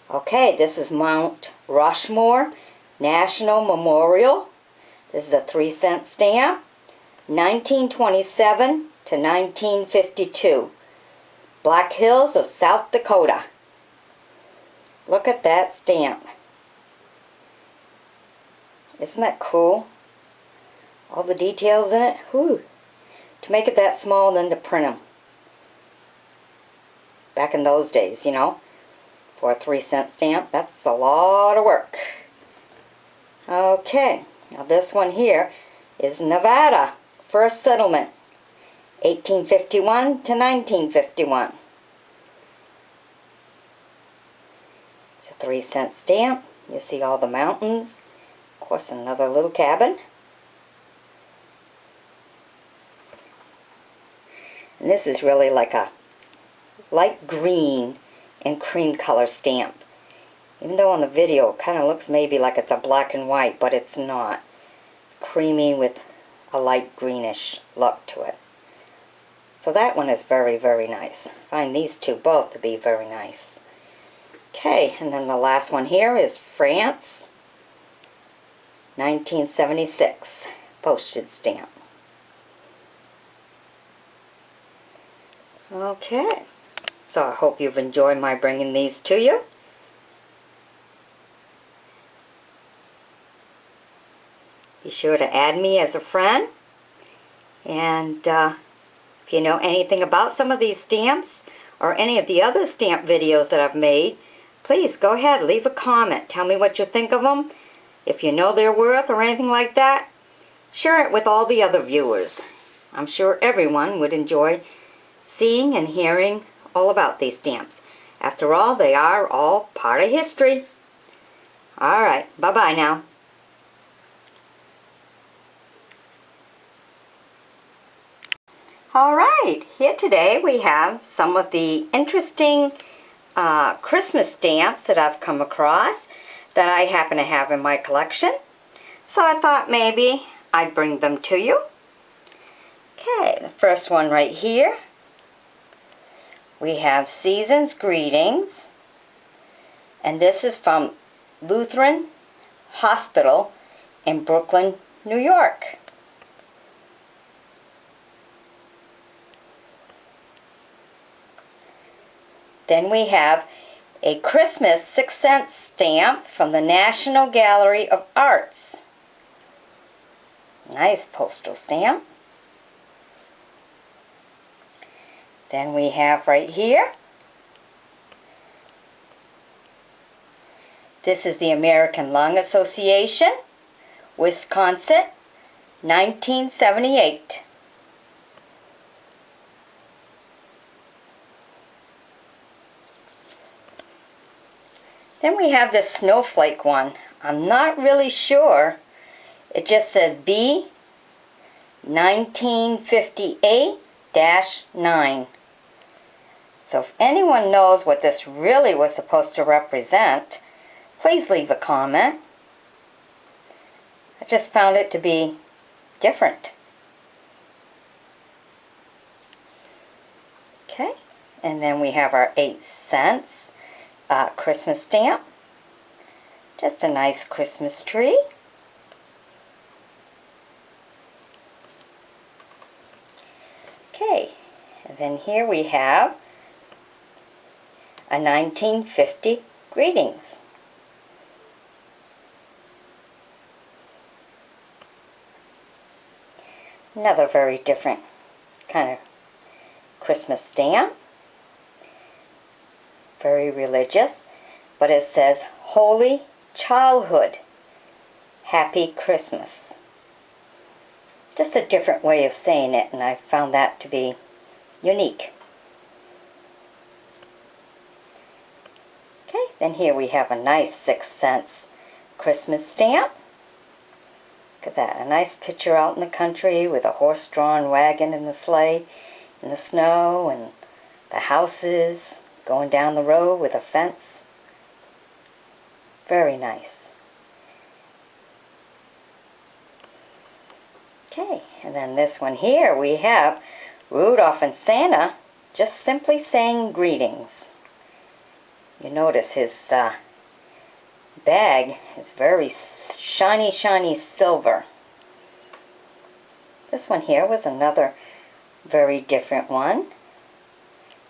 Okay, this is Mount Rushmore National Memorial. This is a 3-cent stamp. 1927 to 1952. Black Hills of South Dakota. Look at that stamp. Isn't that cool? All the details in it. Whew. To make it that small and then to print them. Back in those days, you know, for a 3-cent stamp, that's a lot of work. Okay, now this one here is Nevada. First settlement, 1851 to 1951. It's a 3-cent stamp. You see all the mountains. Of course, another little cabin. And this is really like a light green and cream color stamp. Even though on the video it kind of looks maybe like it's a black and white, but it's not. It's creamy with a light greenish look to it. So that one is very, very nice. I find these two both to be very nice. Okay, and then the last one here is France, 1976, postage stamp. Okay, so I hope you've enjoyed my bringing these to you. Be sure to add me as a friend. And if you know anything about some of these stamps or any of the other stamp videos that I've made, please go ahead, leave a comment. Tell me what you think of them. If you know their worth or anything like that, share it with all the other viewers. I'm sure everyone would enjoy seeing and hearing all about these stamps. After all, they are all part of history. Alright, bye-bye now. Alright, here today we have some of the interesting Christmas stamps that I've come across that I happen to have in my collection. So I thought maybe I'd bring them to you. Okay, the first one right here. We have Season's Greetings. And this is from Lutheran Hospital in Brooklyn, New York. Then we have a Christmas 6-cent stamp from the National Gallery of Arts. Nice postal stamp. Then we have right here, this is the American Lung Association, Wisconsin, 1978. Then we have this snowflake one. I'm not really sure. It just says B 1958-9. So if anyone knows what this really was supposed to represent, please leave a comment. I just found it to be different. Okay, and then we have our 8 cents Christmas stamp. Just a nice Christmas tree. Okay, and then here we have a 1950 Greetings. Another very different kind of Christmas stamp. Very religious, but it says Holy Childhood, Happy Christmas. just a different way of saying it, and I found that to be unique. Okay, then here we have a nice 6-cent Christmas stamp. Look at that, a nice picture out in the country with a horse-drawn wagon and the sleigh in the snow, and the houses going down the road with a fence. Very nice. Okay, and then this one here we have Rudolph and Santa just simply saying greetings. You notice his bag is very shiny, shiny silver. This one here was another very different one.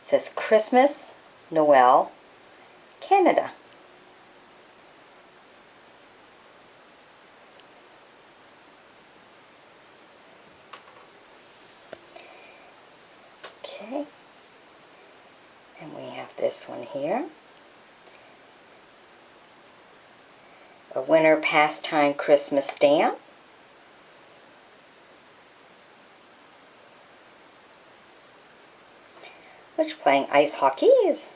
It says Christmas, Noel, Canada. Okay, and we have this one here. A winter pastime Christmas stamp. Which playing ice hockey is.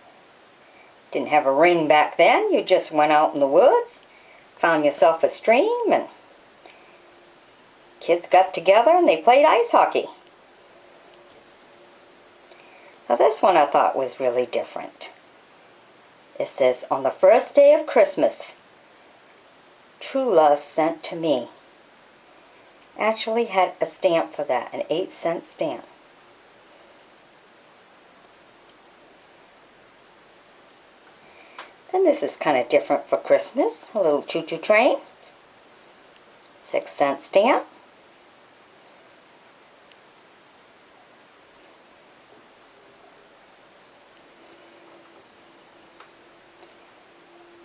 Didn't have a ring back then. You just went out in the woods, found yourself a stream, and kids got together and they played ice hockey. Now this one I thought was really different. It says, on the first day of Christmas, true love sent to me. Actually had a stamp for that, an 8-cent stamp. And this is kind of different for Christmas. A little choo-choo train. 6-cent stamp.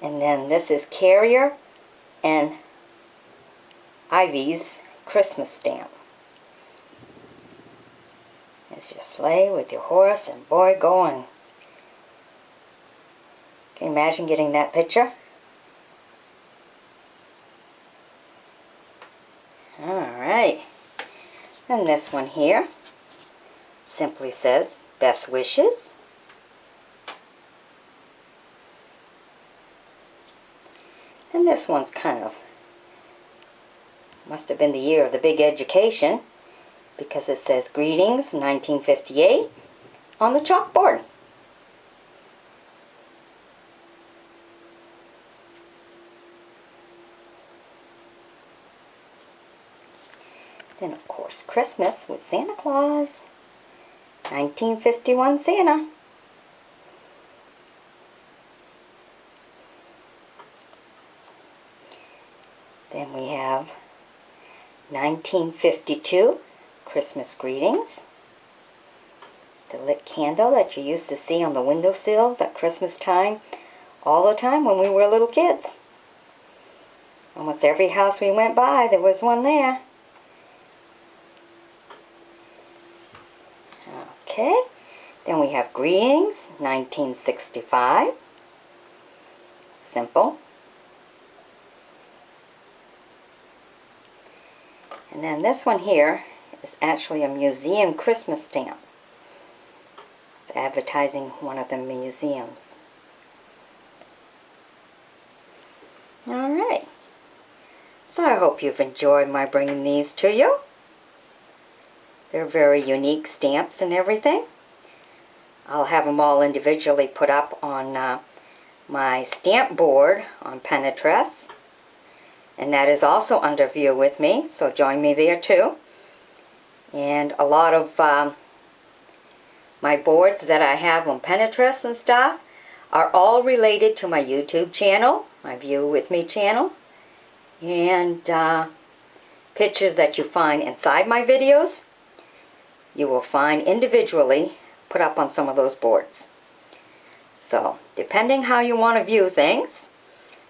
And then this is Carrier and Ivy's Christmas stamp. There's your sleigh with your horse and boy going. Can you imagine getting that picture? Alright. And this one here simply says, best wishes. And this one's kind of, must have been the year of the big education, because it says greetings 1958 on the chalkboard. Then of course Christmas with Santa Claus, 1951 Santa. Then we have 1952 Christmas greetings. The lit candle that you used to see on the windowsills at Christmas time all the time when we were little kids. Almost every house we went by there was one there. Okay, then we have greetings 1965. Simple. And then this one here is actually a museum Christmas stamp. It's advertising one of the museums. Alright. So I hope you've enjoyed my bringing these to you. They're very unique stamps and everything. I'll have them all individually put up on my stamp board on Pinterest. And that is also under View with me, so join me there too. And a lot of my boards that I have on Pinterest and stuff are all related to my YouTube channel, my View with Me channel. And pictures that you find inside my videos, you will find individually put up on some of those boards. So, depending how you want to view things,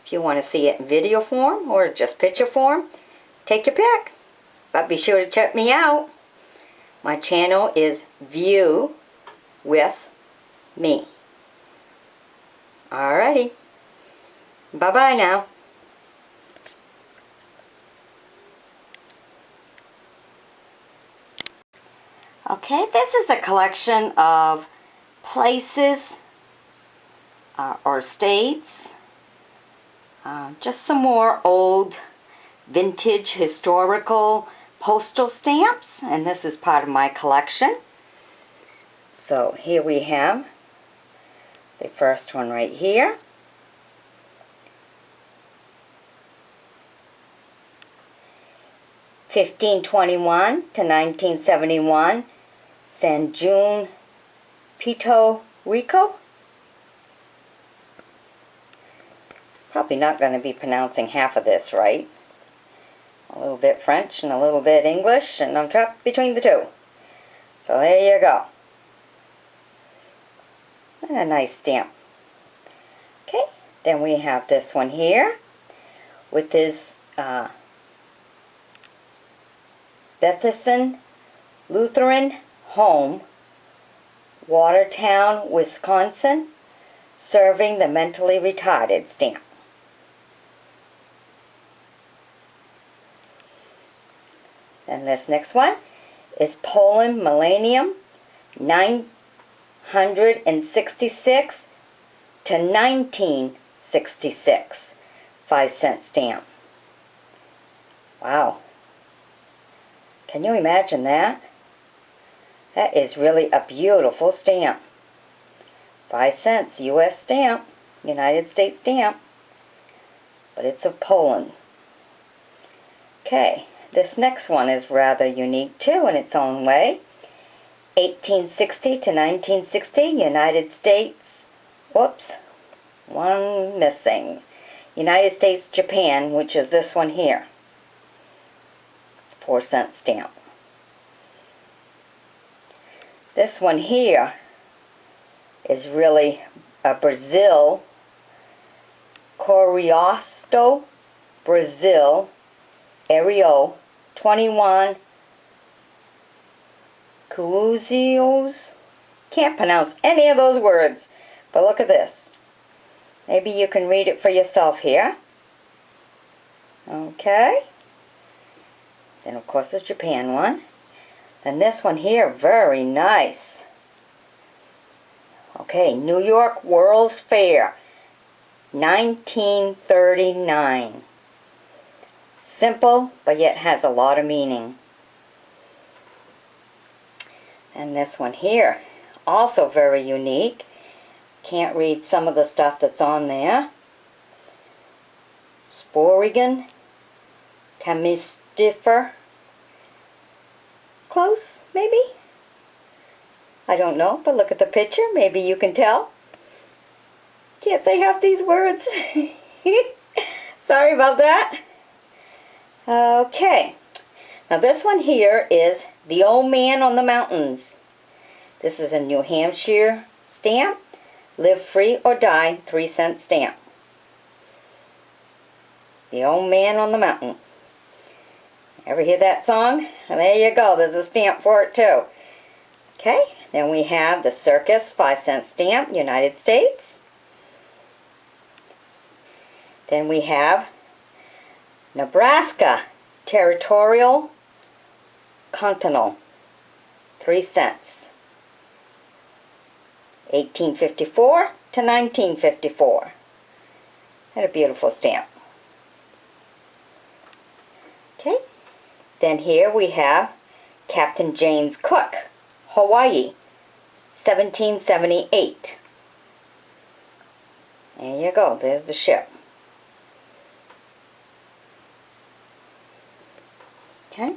if you want to see it in video form or just picture form, take your pick. But be sure to check me out. My channel is View with Me. Alrighty. Bye-bye now. Okay, this is a collection of places or states. Just some more old vintage historical postal stamps, and this is part of my collection. So here we have the first one right here. (1521 to 1971), San June, Puerto Rico. Probably not going to be pronouncing half of this right. A little bit French and a little bit English, and I'm trapped between the two. So there you go. And a nice stamp. Okay, then we have this one here with this Bethesda Lutheran Home, Watertown, Wisconsin, serving the mentally retarded stamp. And this next one is Poland Millennium, 966 to 1966, 5-cent stamp. Wow. Can you imagine that? That is really a beautiful stamp. 5 cents, U.S. stamp, United States stamp, but it's of Poland. Okay, this next one is rather unique too in its own way. 1860 to 1960, United States, whoops, one missing. United States, Japan, which is this one here. 4-cent stamp. This one here is really a Brazil, Coriosto, Brazil, Aereo, 21 Cuuzios. Can't pronounce any of those words, but look at this. Maybe you can read it for yourself here. Okay. Then of course the Japan one. And this one here, very nice. Okay, New York World's Fair, 1939. Simple, but yet has a lot of meaning. And this one here, also very unique. Can't read some of the stuff that's on there. Sporigen, Chemistifer. Close, maybe? I don't know, but look at the picture. Maybe you can tell. Can't say half these words. Sorry about that. Okay. Now this one here is The Old Man on the Mountains. This is a New Hampshire stamp. Live Free or Die, 3-cent stamp. The Old Man on the Mountain. Ever hear that song? Well, there you go. There's a stamp for it too. Okay, then we have the Circus 5-cent stamp, United States. Then we have Nebraska Territorial Continental, 3 cents. 1854 to 1954. And a beautiful stamp. Okay. Then here we have Captain James Cook, Hawaii, 1778. There you go. There's the ship. Okay.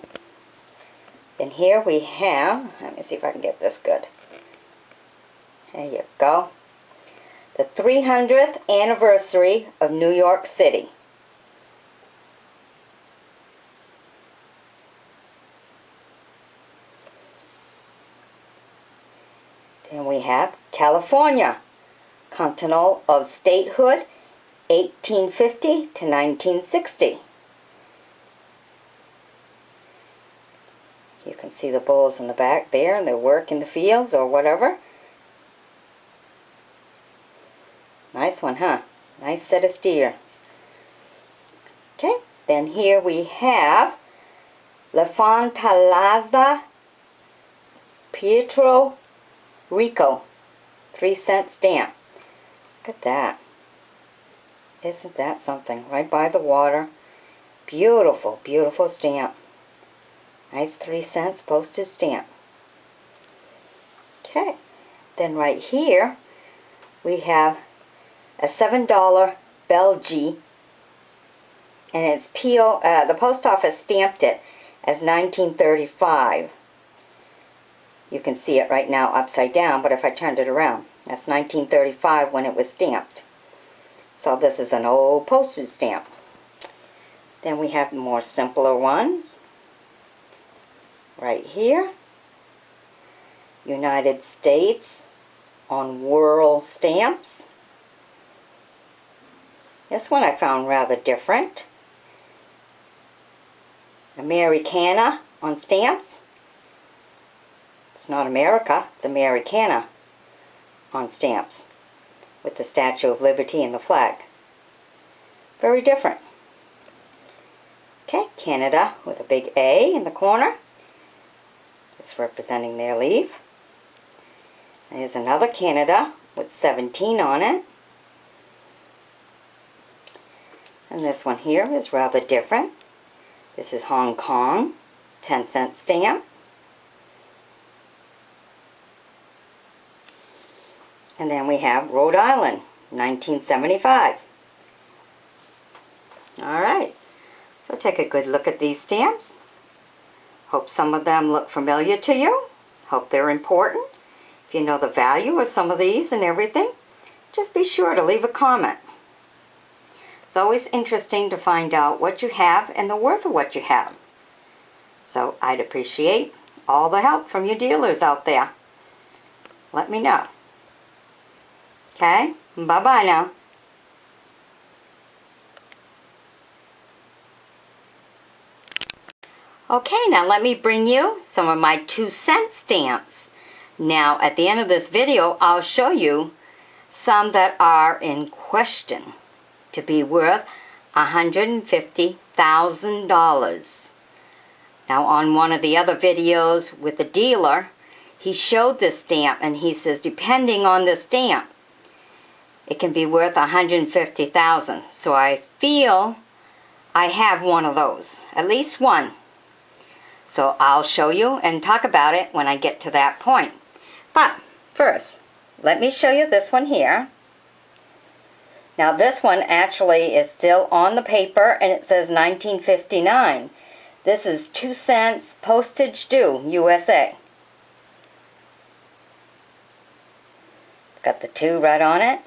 Then here we have, let me see if I can get this good. There you go. The 300th anniversary of New York City. Then we have California, Continental of Statehood, 1850 to 1960. You can see the bulls in the back there, and they work in the fields or whatever. Nice one, huh? Nice set of steers. Okay, then here we have La Fontalaza Puerto Rico 3-cent stamp. Look at that. Isn't that something? Right by the water. Beautiful, beautiful stamp. Nice 3 cents postage stamp. Okay, then right here we have a $7 Belgie, and it's the post office stamped it as 1935. You can see it right now upside down, but if I turned it around, that's 1935 when it was stamped. So this is an old postage stamp. Then we have more simpler ones. Right here. United States on World stamps. This one I found rather different. Americana on stamps. It's not America, it's Americana on stamps with the Statue of Liberty and the flag. Very different. Okay, Canada with a big A in the corner. It's representing their leave. There's another Canada with 17 on it. And this one here is rather different. This is Hong Kong, 10-cent stamp. And then we have Rhode Island, 1975. Alright, so take a good look at these stamps. Hope some of them look familiar to you. Hope they're important. If you know the value of some of these and everything, just be sure to leave a comment. It's always interesting to find out what you have and the worth of what you have. So I'd appreciate all the help from you dealers out there. Let me know. Okay? Bye-bye now. Okay, now let me bring you some of my 2-cent stamps. Now, at the end of this video, I'll show you some that are in question to be worth $150,000. Now, on one of the other videos with the dealer, he showed this stamp and he says, depending on the stamp, it can be worth $150,000. So I feel I have one of those, at least one. So I'll show you and talk about it when I get to that point. But first, let me show you this one here. Now this one actually is still on the paper and it says 1959. This is 2 cents postage due, USA. It's got the 2 right on it.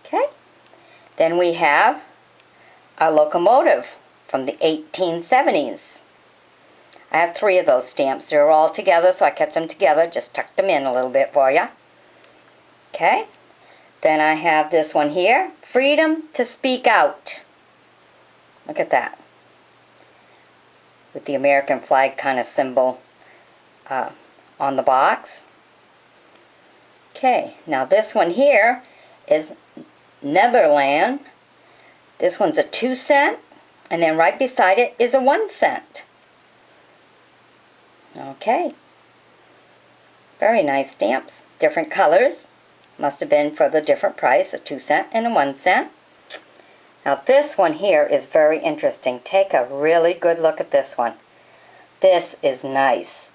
Okay. Then we have a locomotive from the 1870s. I have 3 of those stamps. They're all together, so I kept them together. Just tucked them in a little bit for you. Okay. Then I have this one here. Freedom to speak out. Look at that. With the American flag kind of symbol on the box. Okay. Now this one here is Netherlands. This one's a 2 cent. And then right beside it is a 1 cent. Okay. Very nice stamps. Different colors. Must have been for the different price, a 2 cent and a 1 cent. Now this one here is very interesting. Take a really good look at this one. This is nice.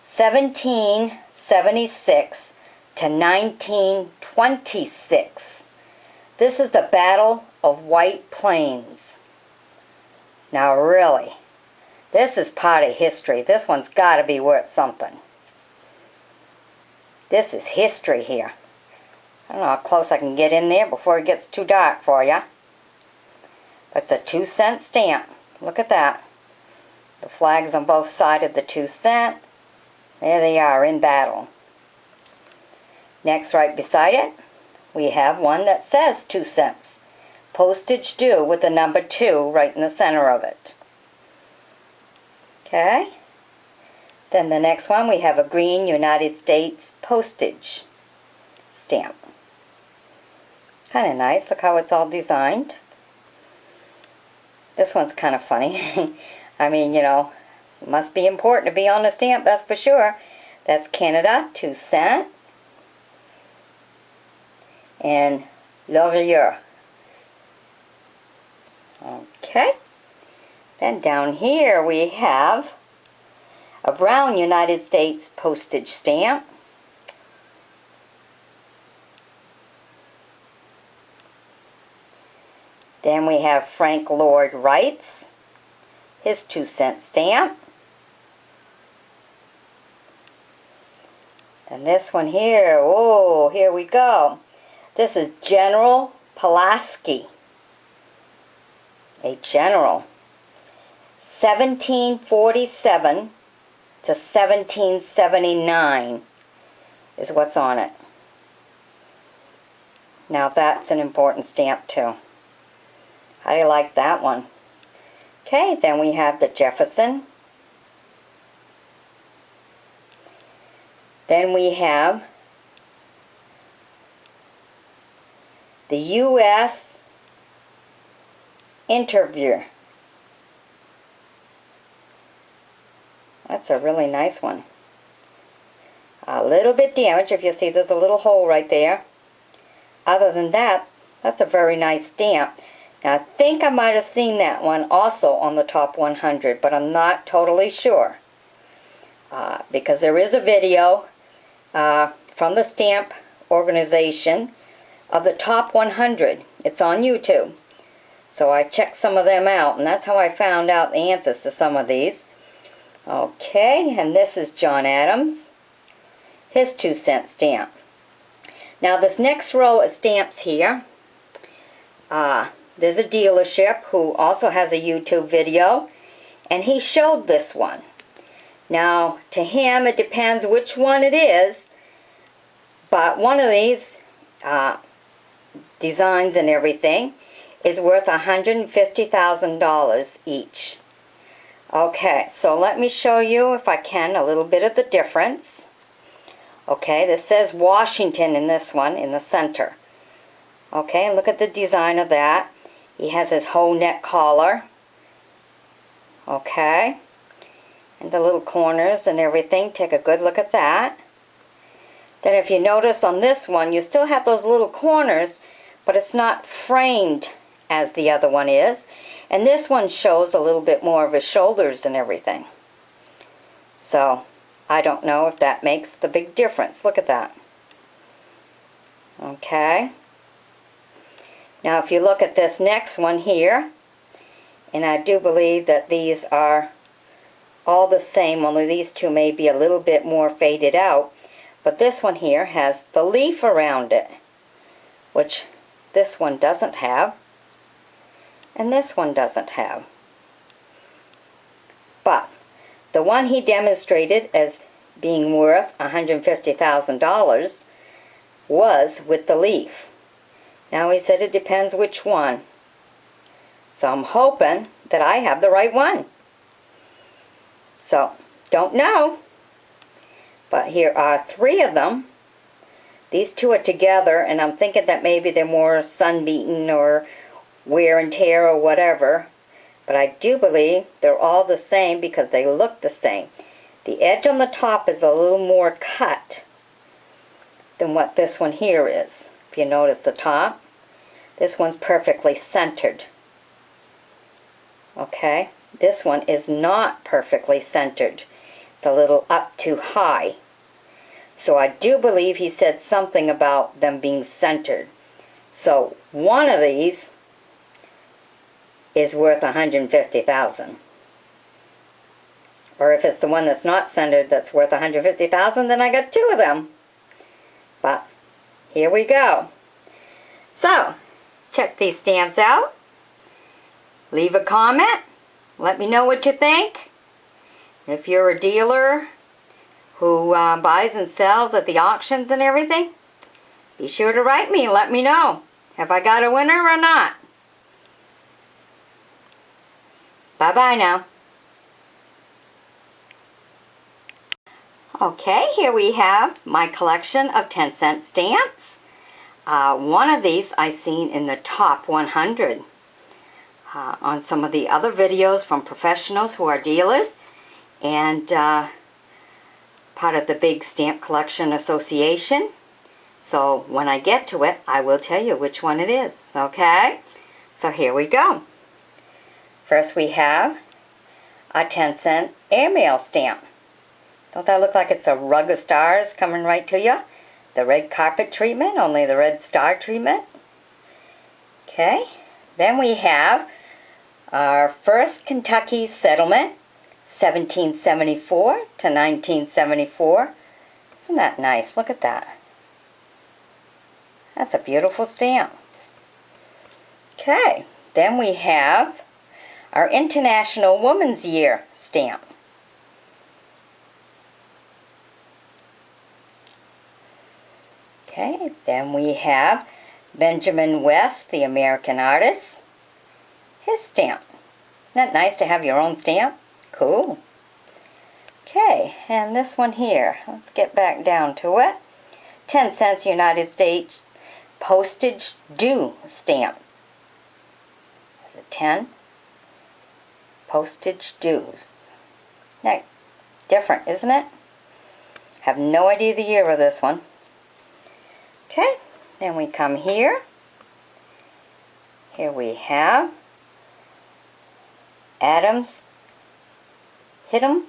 1776 to 1926. This is the Battle of White Plains. Now really, this is part of history. This one's got to be worth something. This is history here. I don't know how close I can get in there before it gets too dark for you. That's a 2 cent stamp. Look at that. The flags on both sides of the 2 cent. There they are in battle. Next, right beside it, we have one that says 2 cents. Postage due with the number 2 right in the center of it. Okay. Then the next one, we have a green United States postage stamp. Kind of nice. Look how it's all designed. This one's kind of funny. I mean, you know, It must be important to be on the stamp, that's for sure. That's Canada, 2 cent. And Laurier. Okay. Then down here we have a brown United States postage stamp. Then we have Frank Lloyd Wright's, his 2 cent stamp. And this one here, oh, here we go. This is General Pulaski, a general. 1747 to 1779 is what's on it. Now that's an important stamp too. How do you like that one? Okay, then we have the Jefferson. Then we have the U.S. Interviewer. That's a really nice one. A little bit damaged, if you see there's a little hole right there. Other than that, that's a very nice stamp. Now I think I might have seen that one also on the top 100, but I'm not totally sure. Because there is a video from the stamp organization of the top 100. It's on YouTube. So I checked some of them out, and that's how I found out the answers to some of these. Okay, and this is John Adams, his 2 cent stamp. Now this next row of stamps here, there's a dealership who also has a YouTube video, and he showed this one. Now to him it depends which one it is, but one of these designs and everything is worth $150,000 each. Okay, so let me show you, if I can, a little bit of the difference. Okay, this says Washington in this one, in the center. Okay, and look at the design of that. He has his whole neck collar. Okay, and the little corners and everything. Take a good look at that. Then if you notice on this one, you still have those little corners, but it's not framed as the other one is. And this one shows a little bit more of his shoulders and everything. So, I don't know if that makes the big difference. Look at that. Okay. Now if you look at this next one here, and I do believe that these are all the same, only these two may be a little bit more faded out. But this one here has the leaf around it, which this one doesn't have. And this one doesn't have. But the one he demonstrated as being worth $150,000 was with the leaf. Now he said it depends which one. So I'm hoping that I have the right one. So, don't know. But here are 3 of them. These 2 are together, and I'm thinking that maybe they're more sun-beaten or wear and tear or whatever, but I do believe they're all the same because they look the same. The edge on the top is a little more cut than what this one here is. If you notice the top, this one's perfectly centered. Okay, this one is not perfectly centered. It's a little up too high. So I do believe he said something about them being centered. So one of these is worth $150,000. Or if it's the one that's not centered that's worth $150,000, then I got 2 of them. But here we go. So, check these stamps out. Leave a comment. Let me know what you think. If you're a dealer who buys and sells at the auctions and everything, be sure to write me and let me know. Have I got a winner or not? Bye-bye now. Okay, here we have my collection of 10-cent stamps. One of these I seen in the top 100 on some of the other videos from professionals who are dealers. and part of the big stamp collection association. So when I get to it, I will tell you which one it is, okay? So here we go. First we have a 10-cent airmail stamp. Don't that look like it's a rug of stars coming right to you? The red carpet treatment, only the red star treatment. Okay, then we have our first Kentucky settlement, 1774 to 1974. Isn't that nice? Look at that. That's a beautiful stamp. Okay, then we have our International Women's Year stamp. Okay, then we have Benjamin West, the American artist, his stamp. Isn't that nice to have your own stamp? Cool. Okay, and this one here, let's get back down to it. 10 cents United States postage due stamp. Is it 10? Postage due. That different, isn't it? Have no idea the year of this one. Okay, then we come here. Here we have Adams, Hittem,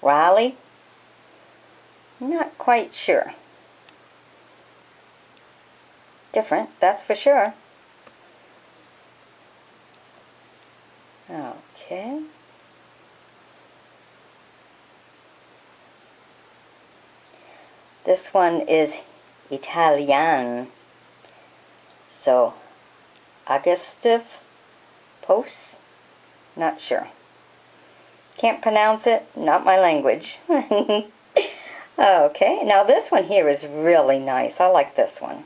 Raleigh. Not quite sure. Different, that's for sure. Okay. This one is Italian. So, Augustive Post? Not sure. Can't pronounce it, not my language. Okay, now this one here is really nice. I like this one.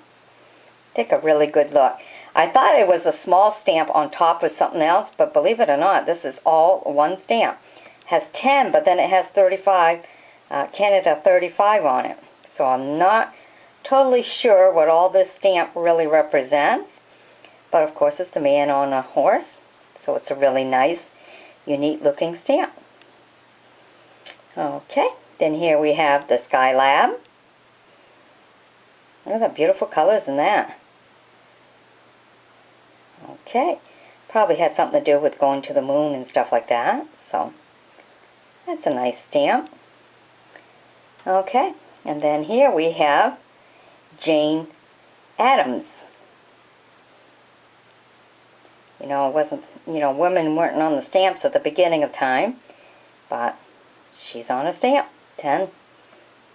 Take a really good look. I thought it was a small stamp on top of something else, but believe it or not, this is all one stamp. Has 10, but then it has 35, Canada 35 on it. So I'm not totally sure what all this stamp really represents. But of course it's the man on a horse. So it's a really nice, unique looking stamp. Okay, then here we have the Skylab. Look at the beautiful colors in that. Okay, probably had something to do with going to the moon and stuff like that. So that's a nice stamp. Okay, and then here we have Jane Addams. You know, it wasn't, you know, women weren't on the stamps at the beginning of time, but she's on a stamp. 10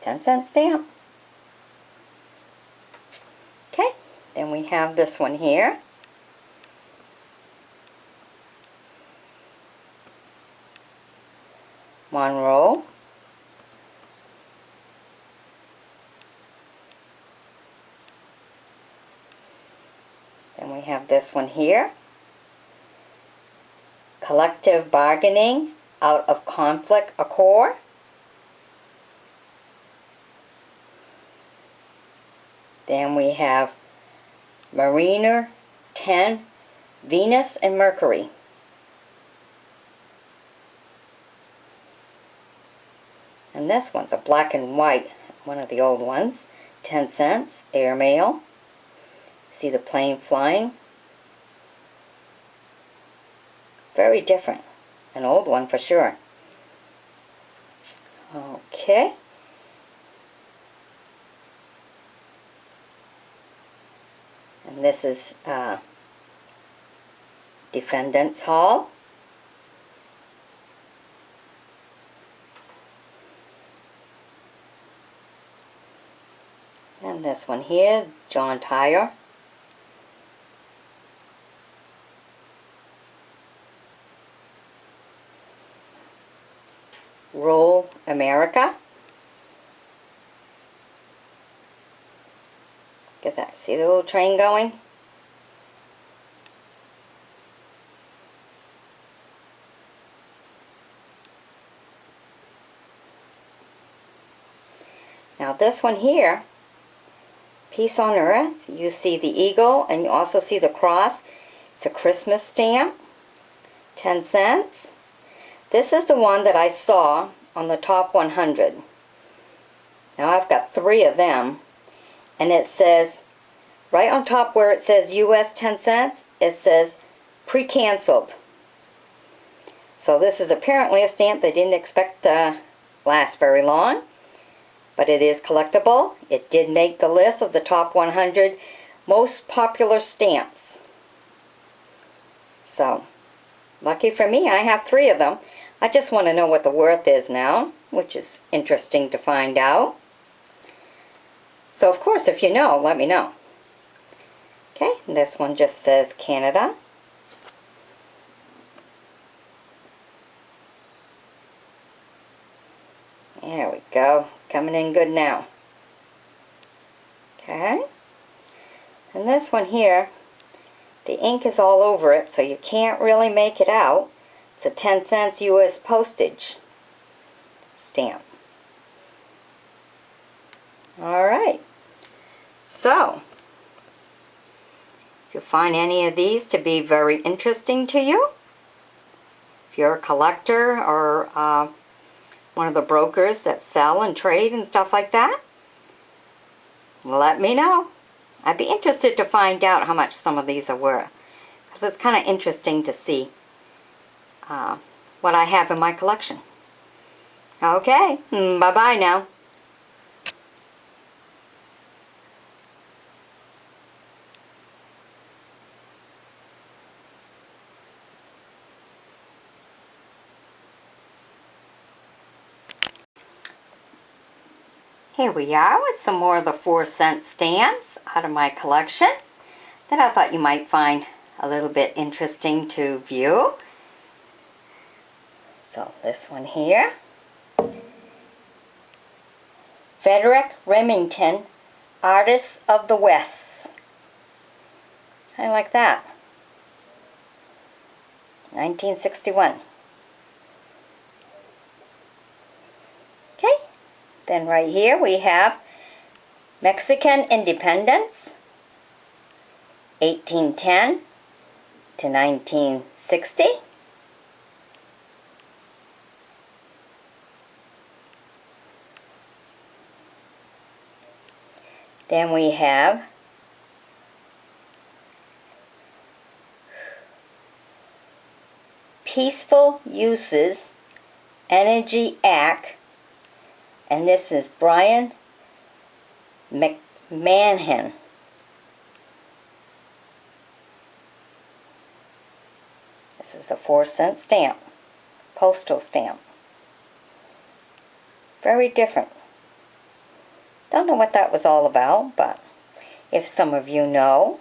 cent stamp. Okay, then we have this one here. Monroe. Then we have this one here. Collective bargaining out of conflict accord. Then we have Mariner 10, Venus and Mercury. And this one's a black and white, one of the old ones. 10 cents, airmail. See the plane flying? Very different. An old one for sure. Okay. And this is Defendants Hall. And this one here, John Tyre. Roll America. Get that. See the little train going? Now this one here, Peace on Earth, you see the eagle and you also see the cross. It's a Christmas stamp, 10 cents. This is the one that I saw on the top 100. Now I've got 3 of them, and it says, right on top where it says US 10 cents, it says pre-canceled. So this is apparently a stamp they didn't expect to last very long, but it is collectible. It did make the list of the top 100 most popular stamps. So, lucky for me, I have 3 of them. I just want to know what the worth is now, which is interesting to find out. So, of course, if you know, let me know. Okay, and this one just says Canada. There we go. Coming in good now. Okay. And this one here, the ink is all over it, so you can't really make it out. It's a 10 cents US postage stamp. Alright. So, if you find any of these to be very interesting to you, if you're a collector or one of the brokers that sell and trade and stuff like that, let me know. I'd be interested to find out how much some of these are worth, because it's kind of interesting to see what I have in my collection. Okay, bye-bye now. Here we are with some more of the 4-cent stamps out of my collection that I thought you might find a little bit interesting to view. So this one here, Frederick Remington, Artists of the West. I like that. 1961. Okay. Then right here we have Mexican Independence, 1810 to 1960. Then we have Peaceful Uses Energy Act, and this is Brian McMahon. This is a 4-cent stamp, postal stamp. Very different. Don't know what that was all about, but if some of you know,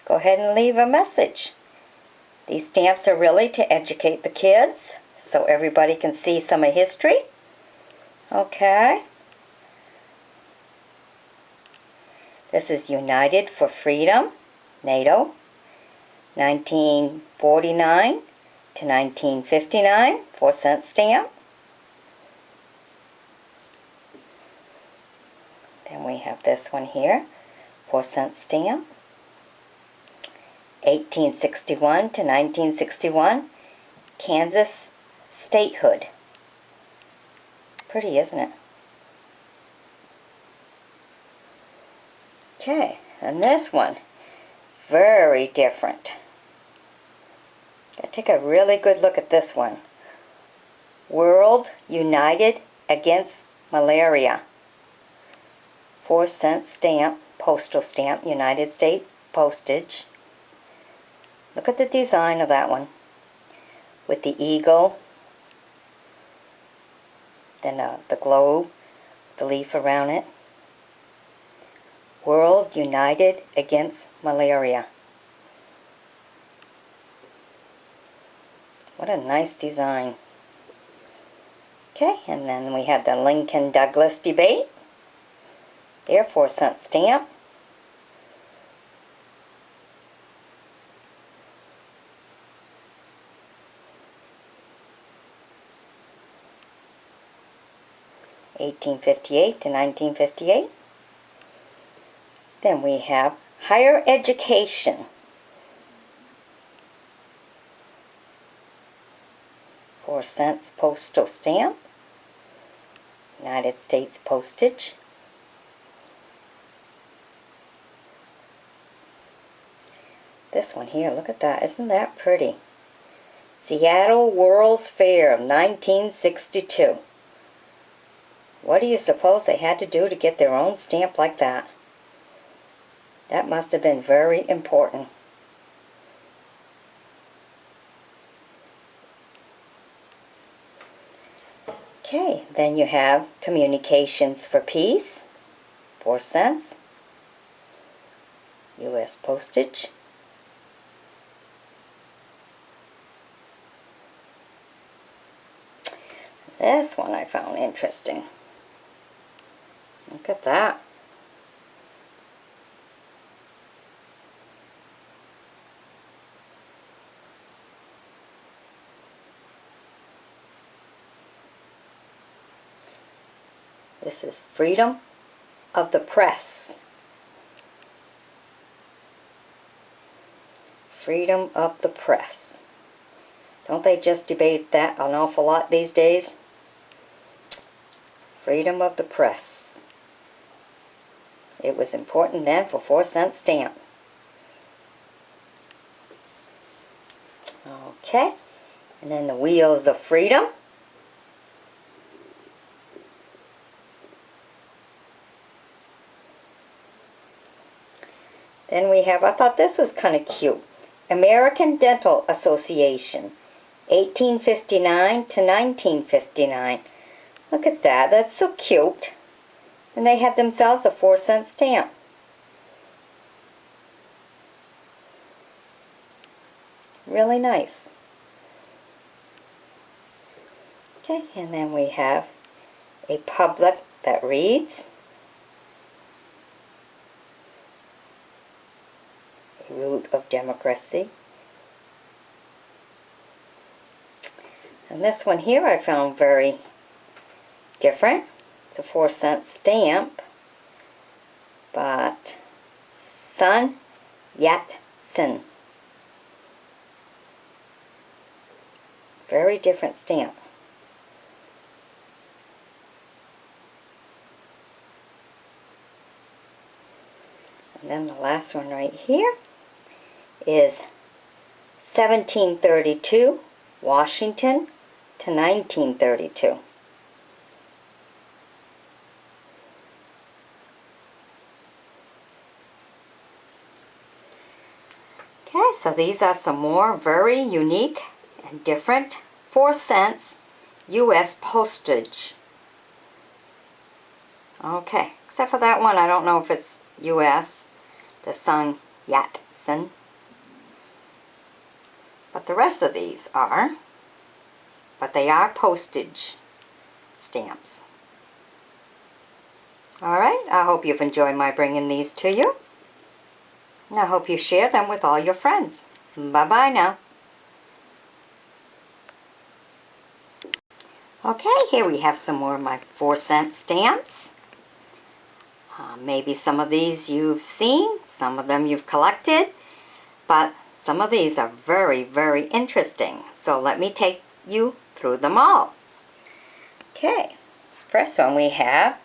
go ahead and leave a message. These stamps are really to educate the kids, so everybody can see some of history. Okay. This is United for Freedom, NATO, 1949 to 1959, 4-cent stamp. Then we have this one here, 4-cent stamp, 1861 to 1961, Kansas statehood. Pretty, isn't it? Okay, and this one is very different. Gotta take a really good look at this one. World United Against Malaria. 4-cent stamp, postal stamp, United States postage. Look at the design of that one. With the eagle, then the globe, the leaf around it. World United Against Malaria. What a nice design. Okay, and then we have the Lincoln-Douglas debate. Their 4-cent stamp. (1858 to 1958). Then we have higher education. 4-cent postal stamp. United States postage. This one here, look at that. Isn't that pretty? Seattle World's Fair of 1962. What do you suppose they had to do to get their own stamp like that? That must have been very important. Okay, then you have Communications for Peace, 4 cents. U.S. postage. This one I found interesting. Look at that. This is Freedom of the Press. Freedom of the press. Don't they just debate that an awful lot these days? Freedom of the press. It was important then for 4-cent stamp. Okay, and then the Wheels of Freedom. Then we have, I thought this was kind of cute, American Dental Association, 1859 to 1959. Look at that, that's so cute. And they had themselves a 4-cent stamp. Really nice. Okay, and then we have a public that reads. Root of democracy. And this one here I found very different. It's a 4-cent stamp, but Sun Yat-sen. Very different stamp. And then the last one right here is 1732 Washington to 1932. Okay, so these are some more very unique and different 4 cents U.S. postage. Okay, except for that one, I don't know if it's U.S., the Sun Yat-sen. But the rest of these are, but they are postage stamps. Alright, I hope you've enjoyed my bringing these to you. And I hope you share them with all your friends. Bye-bye now. Okay, here we have some more of my 4-cent stamps. Maybe some of these you've seen, some of them you've collected, but some of these are very, very interesting. So let me take you through them all. Okay, first one we have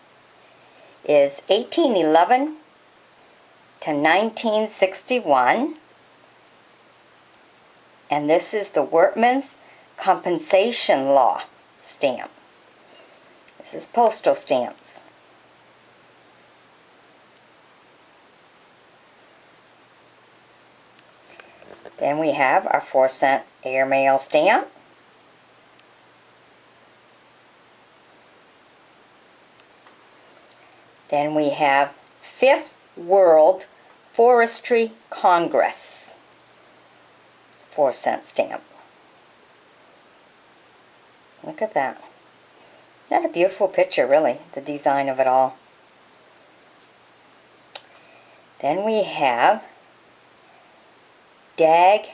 is 1811 to 1961. And this is the Workmen's Compensation Law stamp. This is postal stamps. Then we have our 4-cent airmail stamp. Then we have 5th World Forestry Congress 4-cent stamp. Look at that. Isn't that a beautiful picture, really, the design of it all. Then we have Dag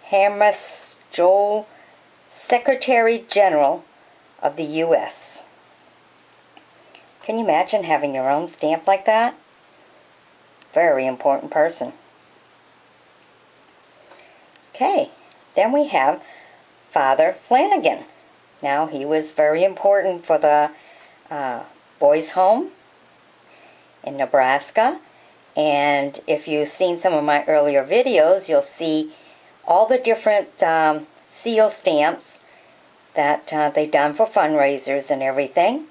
Hammarskjöld, Secretary General of the U.S. Can you imagine having your own stamp like that? Very important person. Okay, then we have Father Flanagan. Now, he was very important for the boys' home in Nebraska. And if you've seen some of my earlier videos, you'll see all the different seal stamps that they done for fundraisers and everything.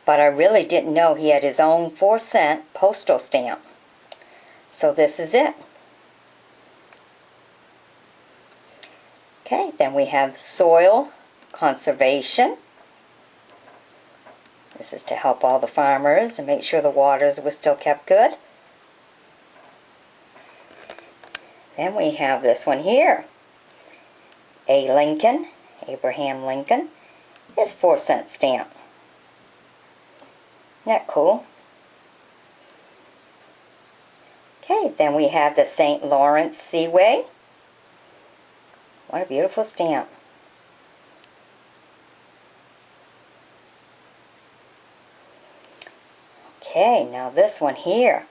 But I really didn't know he had his own 4-cent postal stamp. So this is it. Okay, then we have soil conservation. This is to help all the farmers and make sure the waters were still kept good. Then we have this one here. Abraham Lincoln, his 4-cent stamp. Isn't that cool? Okay, then we have the St. Lawrence Seaway. What a beautiful stamp. Okay, now this one here,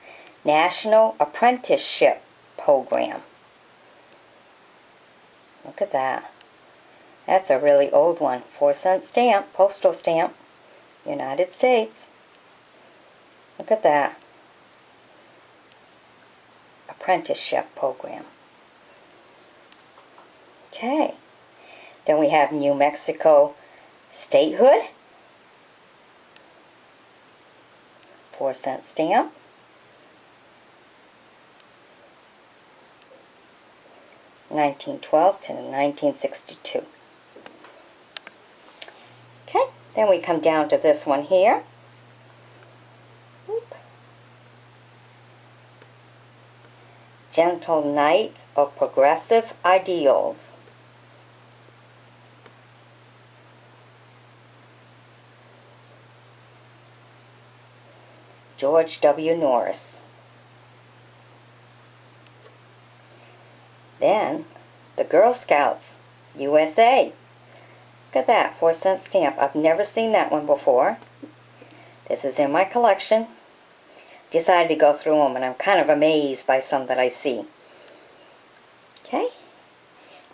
National Apprenticeship Program. Look at that. That's a really old one. 4-cent stamp, postal stamp, United States. Look at that. Apprenticeship program. Okay. Then we have New Mexico statehood. 4-cent stamp. (1912 to 1962). Okay, then we come down to this one here. Oop. Gentle Knight of Progressive Ideals. George W. Norris. Then, the Girl Scouts, USA. Look at that, 4-cent stamp. I've never seen that one before. This is in my collection. Decided to go through them, and I'm kind of amazed by some that I see. Okay.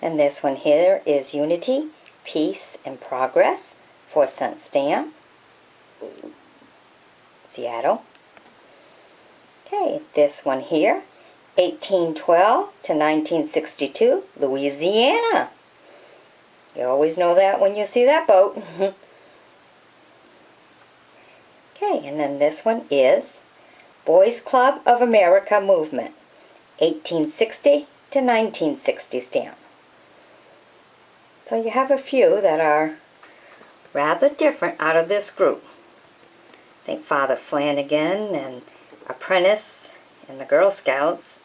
And this one here is Unity, Peace, and Progress, 4-cent stamp. Seattle. Okay, this one here, 1812 to 1962, Louisiana. You always know that when you see that boat. Okay, and then this one is Boys Club of America Movement, 1860 to 1960 stamp. So you have a few that are rather different out of this group. I think Father Flanagan and Apprentice and the Girl Scouts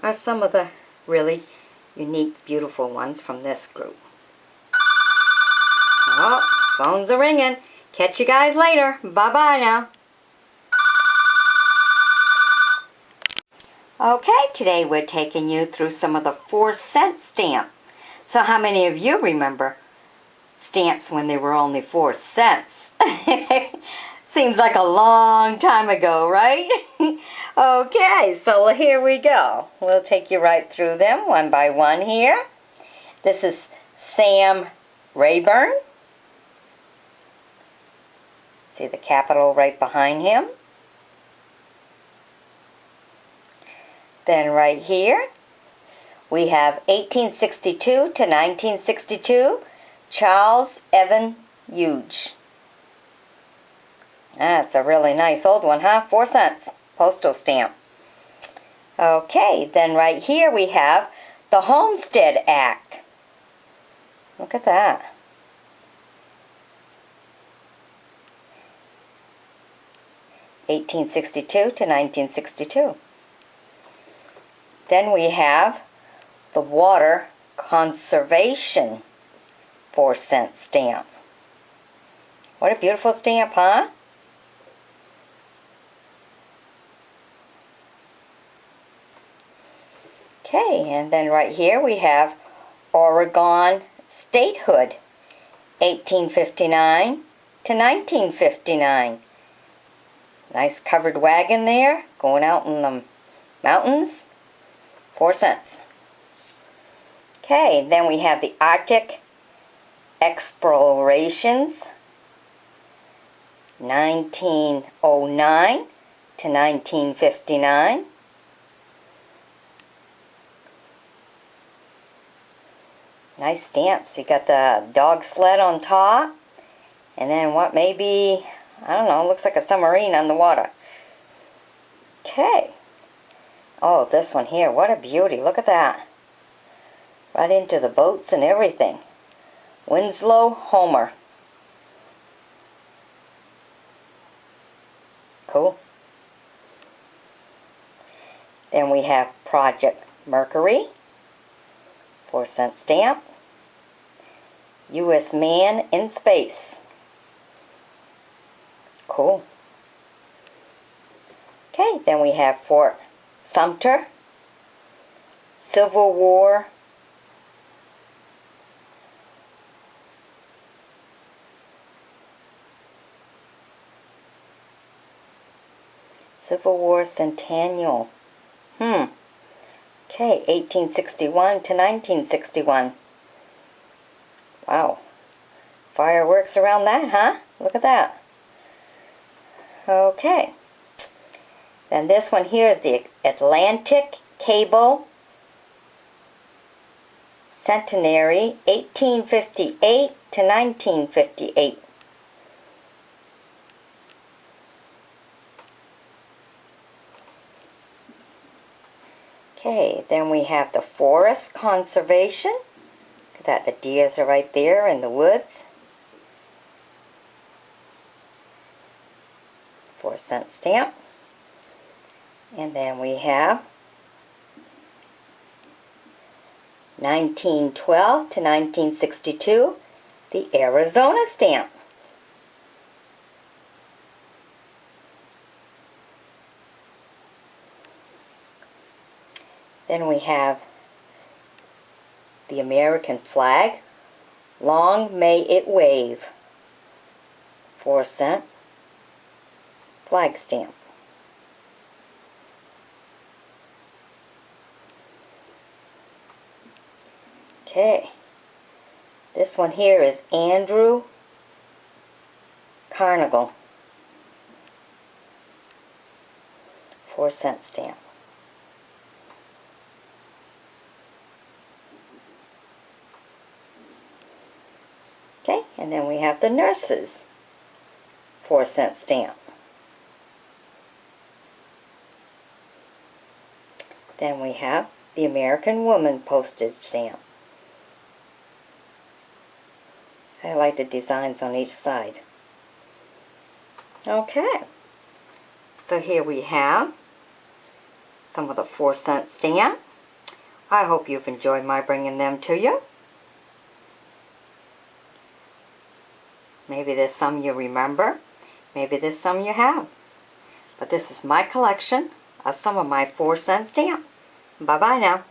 are some of the really unique, beautiful ones from this group. Oh, phones are ringing. Catch you guys later. Bye-bye now. Okay, today we're taking you through some of the 4-cent stamp. So how many of you remember stamps when they were only 4 cents? Seems like a long time ago, right? Okay, so here we go. We'll take you right through them one by one here. This is Sam Rayburn. See the capital right behind him. Then right here, we have 1862 to 1962, Charles Evan Huge. That's a really nice old one, huh? 4 cents, postal stamp. Okay, then right here we have the Homestead Act. Look at that. (1862 to 1962). Then we have the Water Conservation 4-cent stamp. What a beautiful stamp, huh? Okay, and then right here we have Oregon Statehood, 1859 to 1959. Nice covered wagon there, going out in the mountains. 4 cents. Okay, then we have the Arctic Explorations, 1909 to 1959. Nice stamps. You got the dog sled on top, and then what may be, I don't know, looks like a submarine on the water. Okay. Oh, this one here, what a beauty. Look at that. Right into the boats and everything. Winslow Homer. Cool. Then we have Project Mercury, 4-cent stamp. U.S. Man in Space. Cool. Okay, then we have Fort Sumter, Civil War, Centennial. Okay, 1861 to 1961. Wow. Fireworks around that, huh? Look at that. Okay. Then this one here is the Atlantic Cable Centenary, 1858 to 1958. Okay, then we have the Forest Conservation. Look at that, the deers are right there in the woods. 4-cent stamp. And then we have 1912 to 1962, the Arizona stamp. Then we have the American flag, Long May It Wave, 4-cent flag stamp. Okay, this one here is Andrew Carnegie, 4-cent stamp. Okay, and then we have the Nurses, 4-cent stamp. Then we have the American Woman postage stamp. I like the designs on each side. Okay, so here we have some of the 4-cent stamp. I hope you've enjoyed my bringing them to you. Maybe there's some you remember, maybe there's some you have. But this is my collection of some of my 4-cent stamp. Bye-bye now.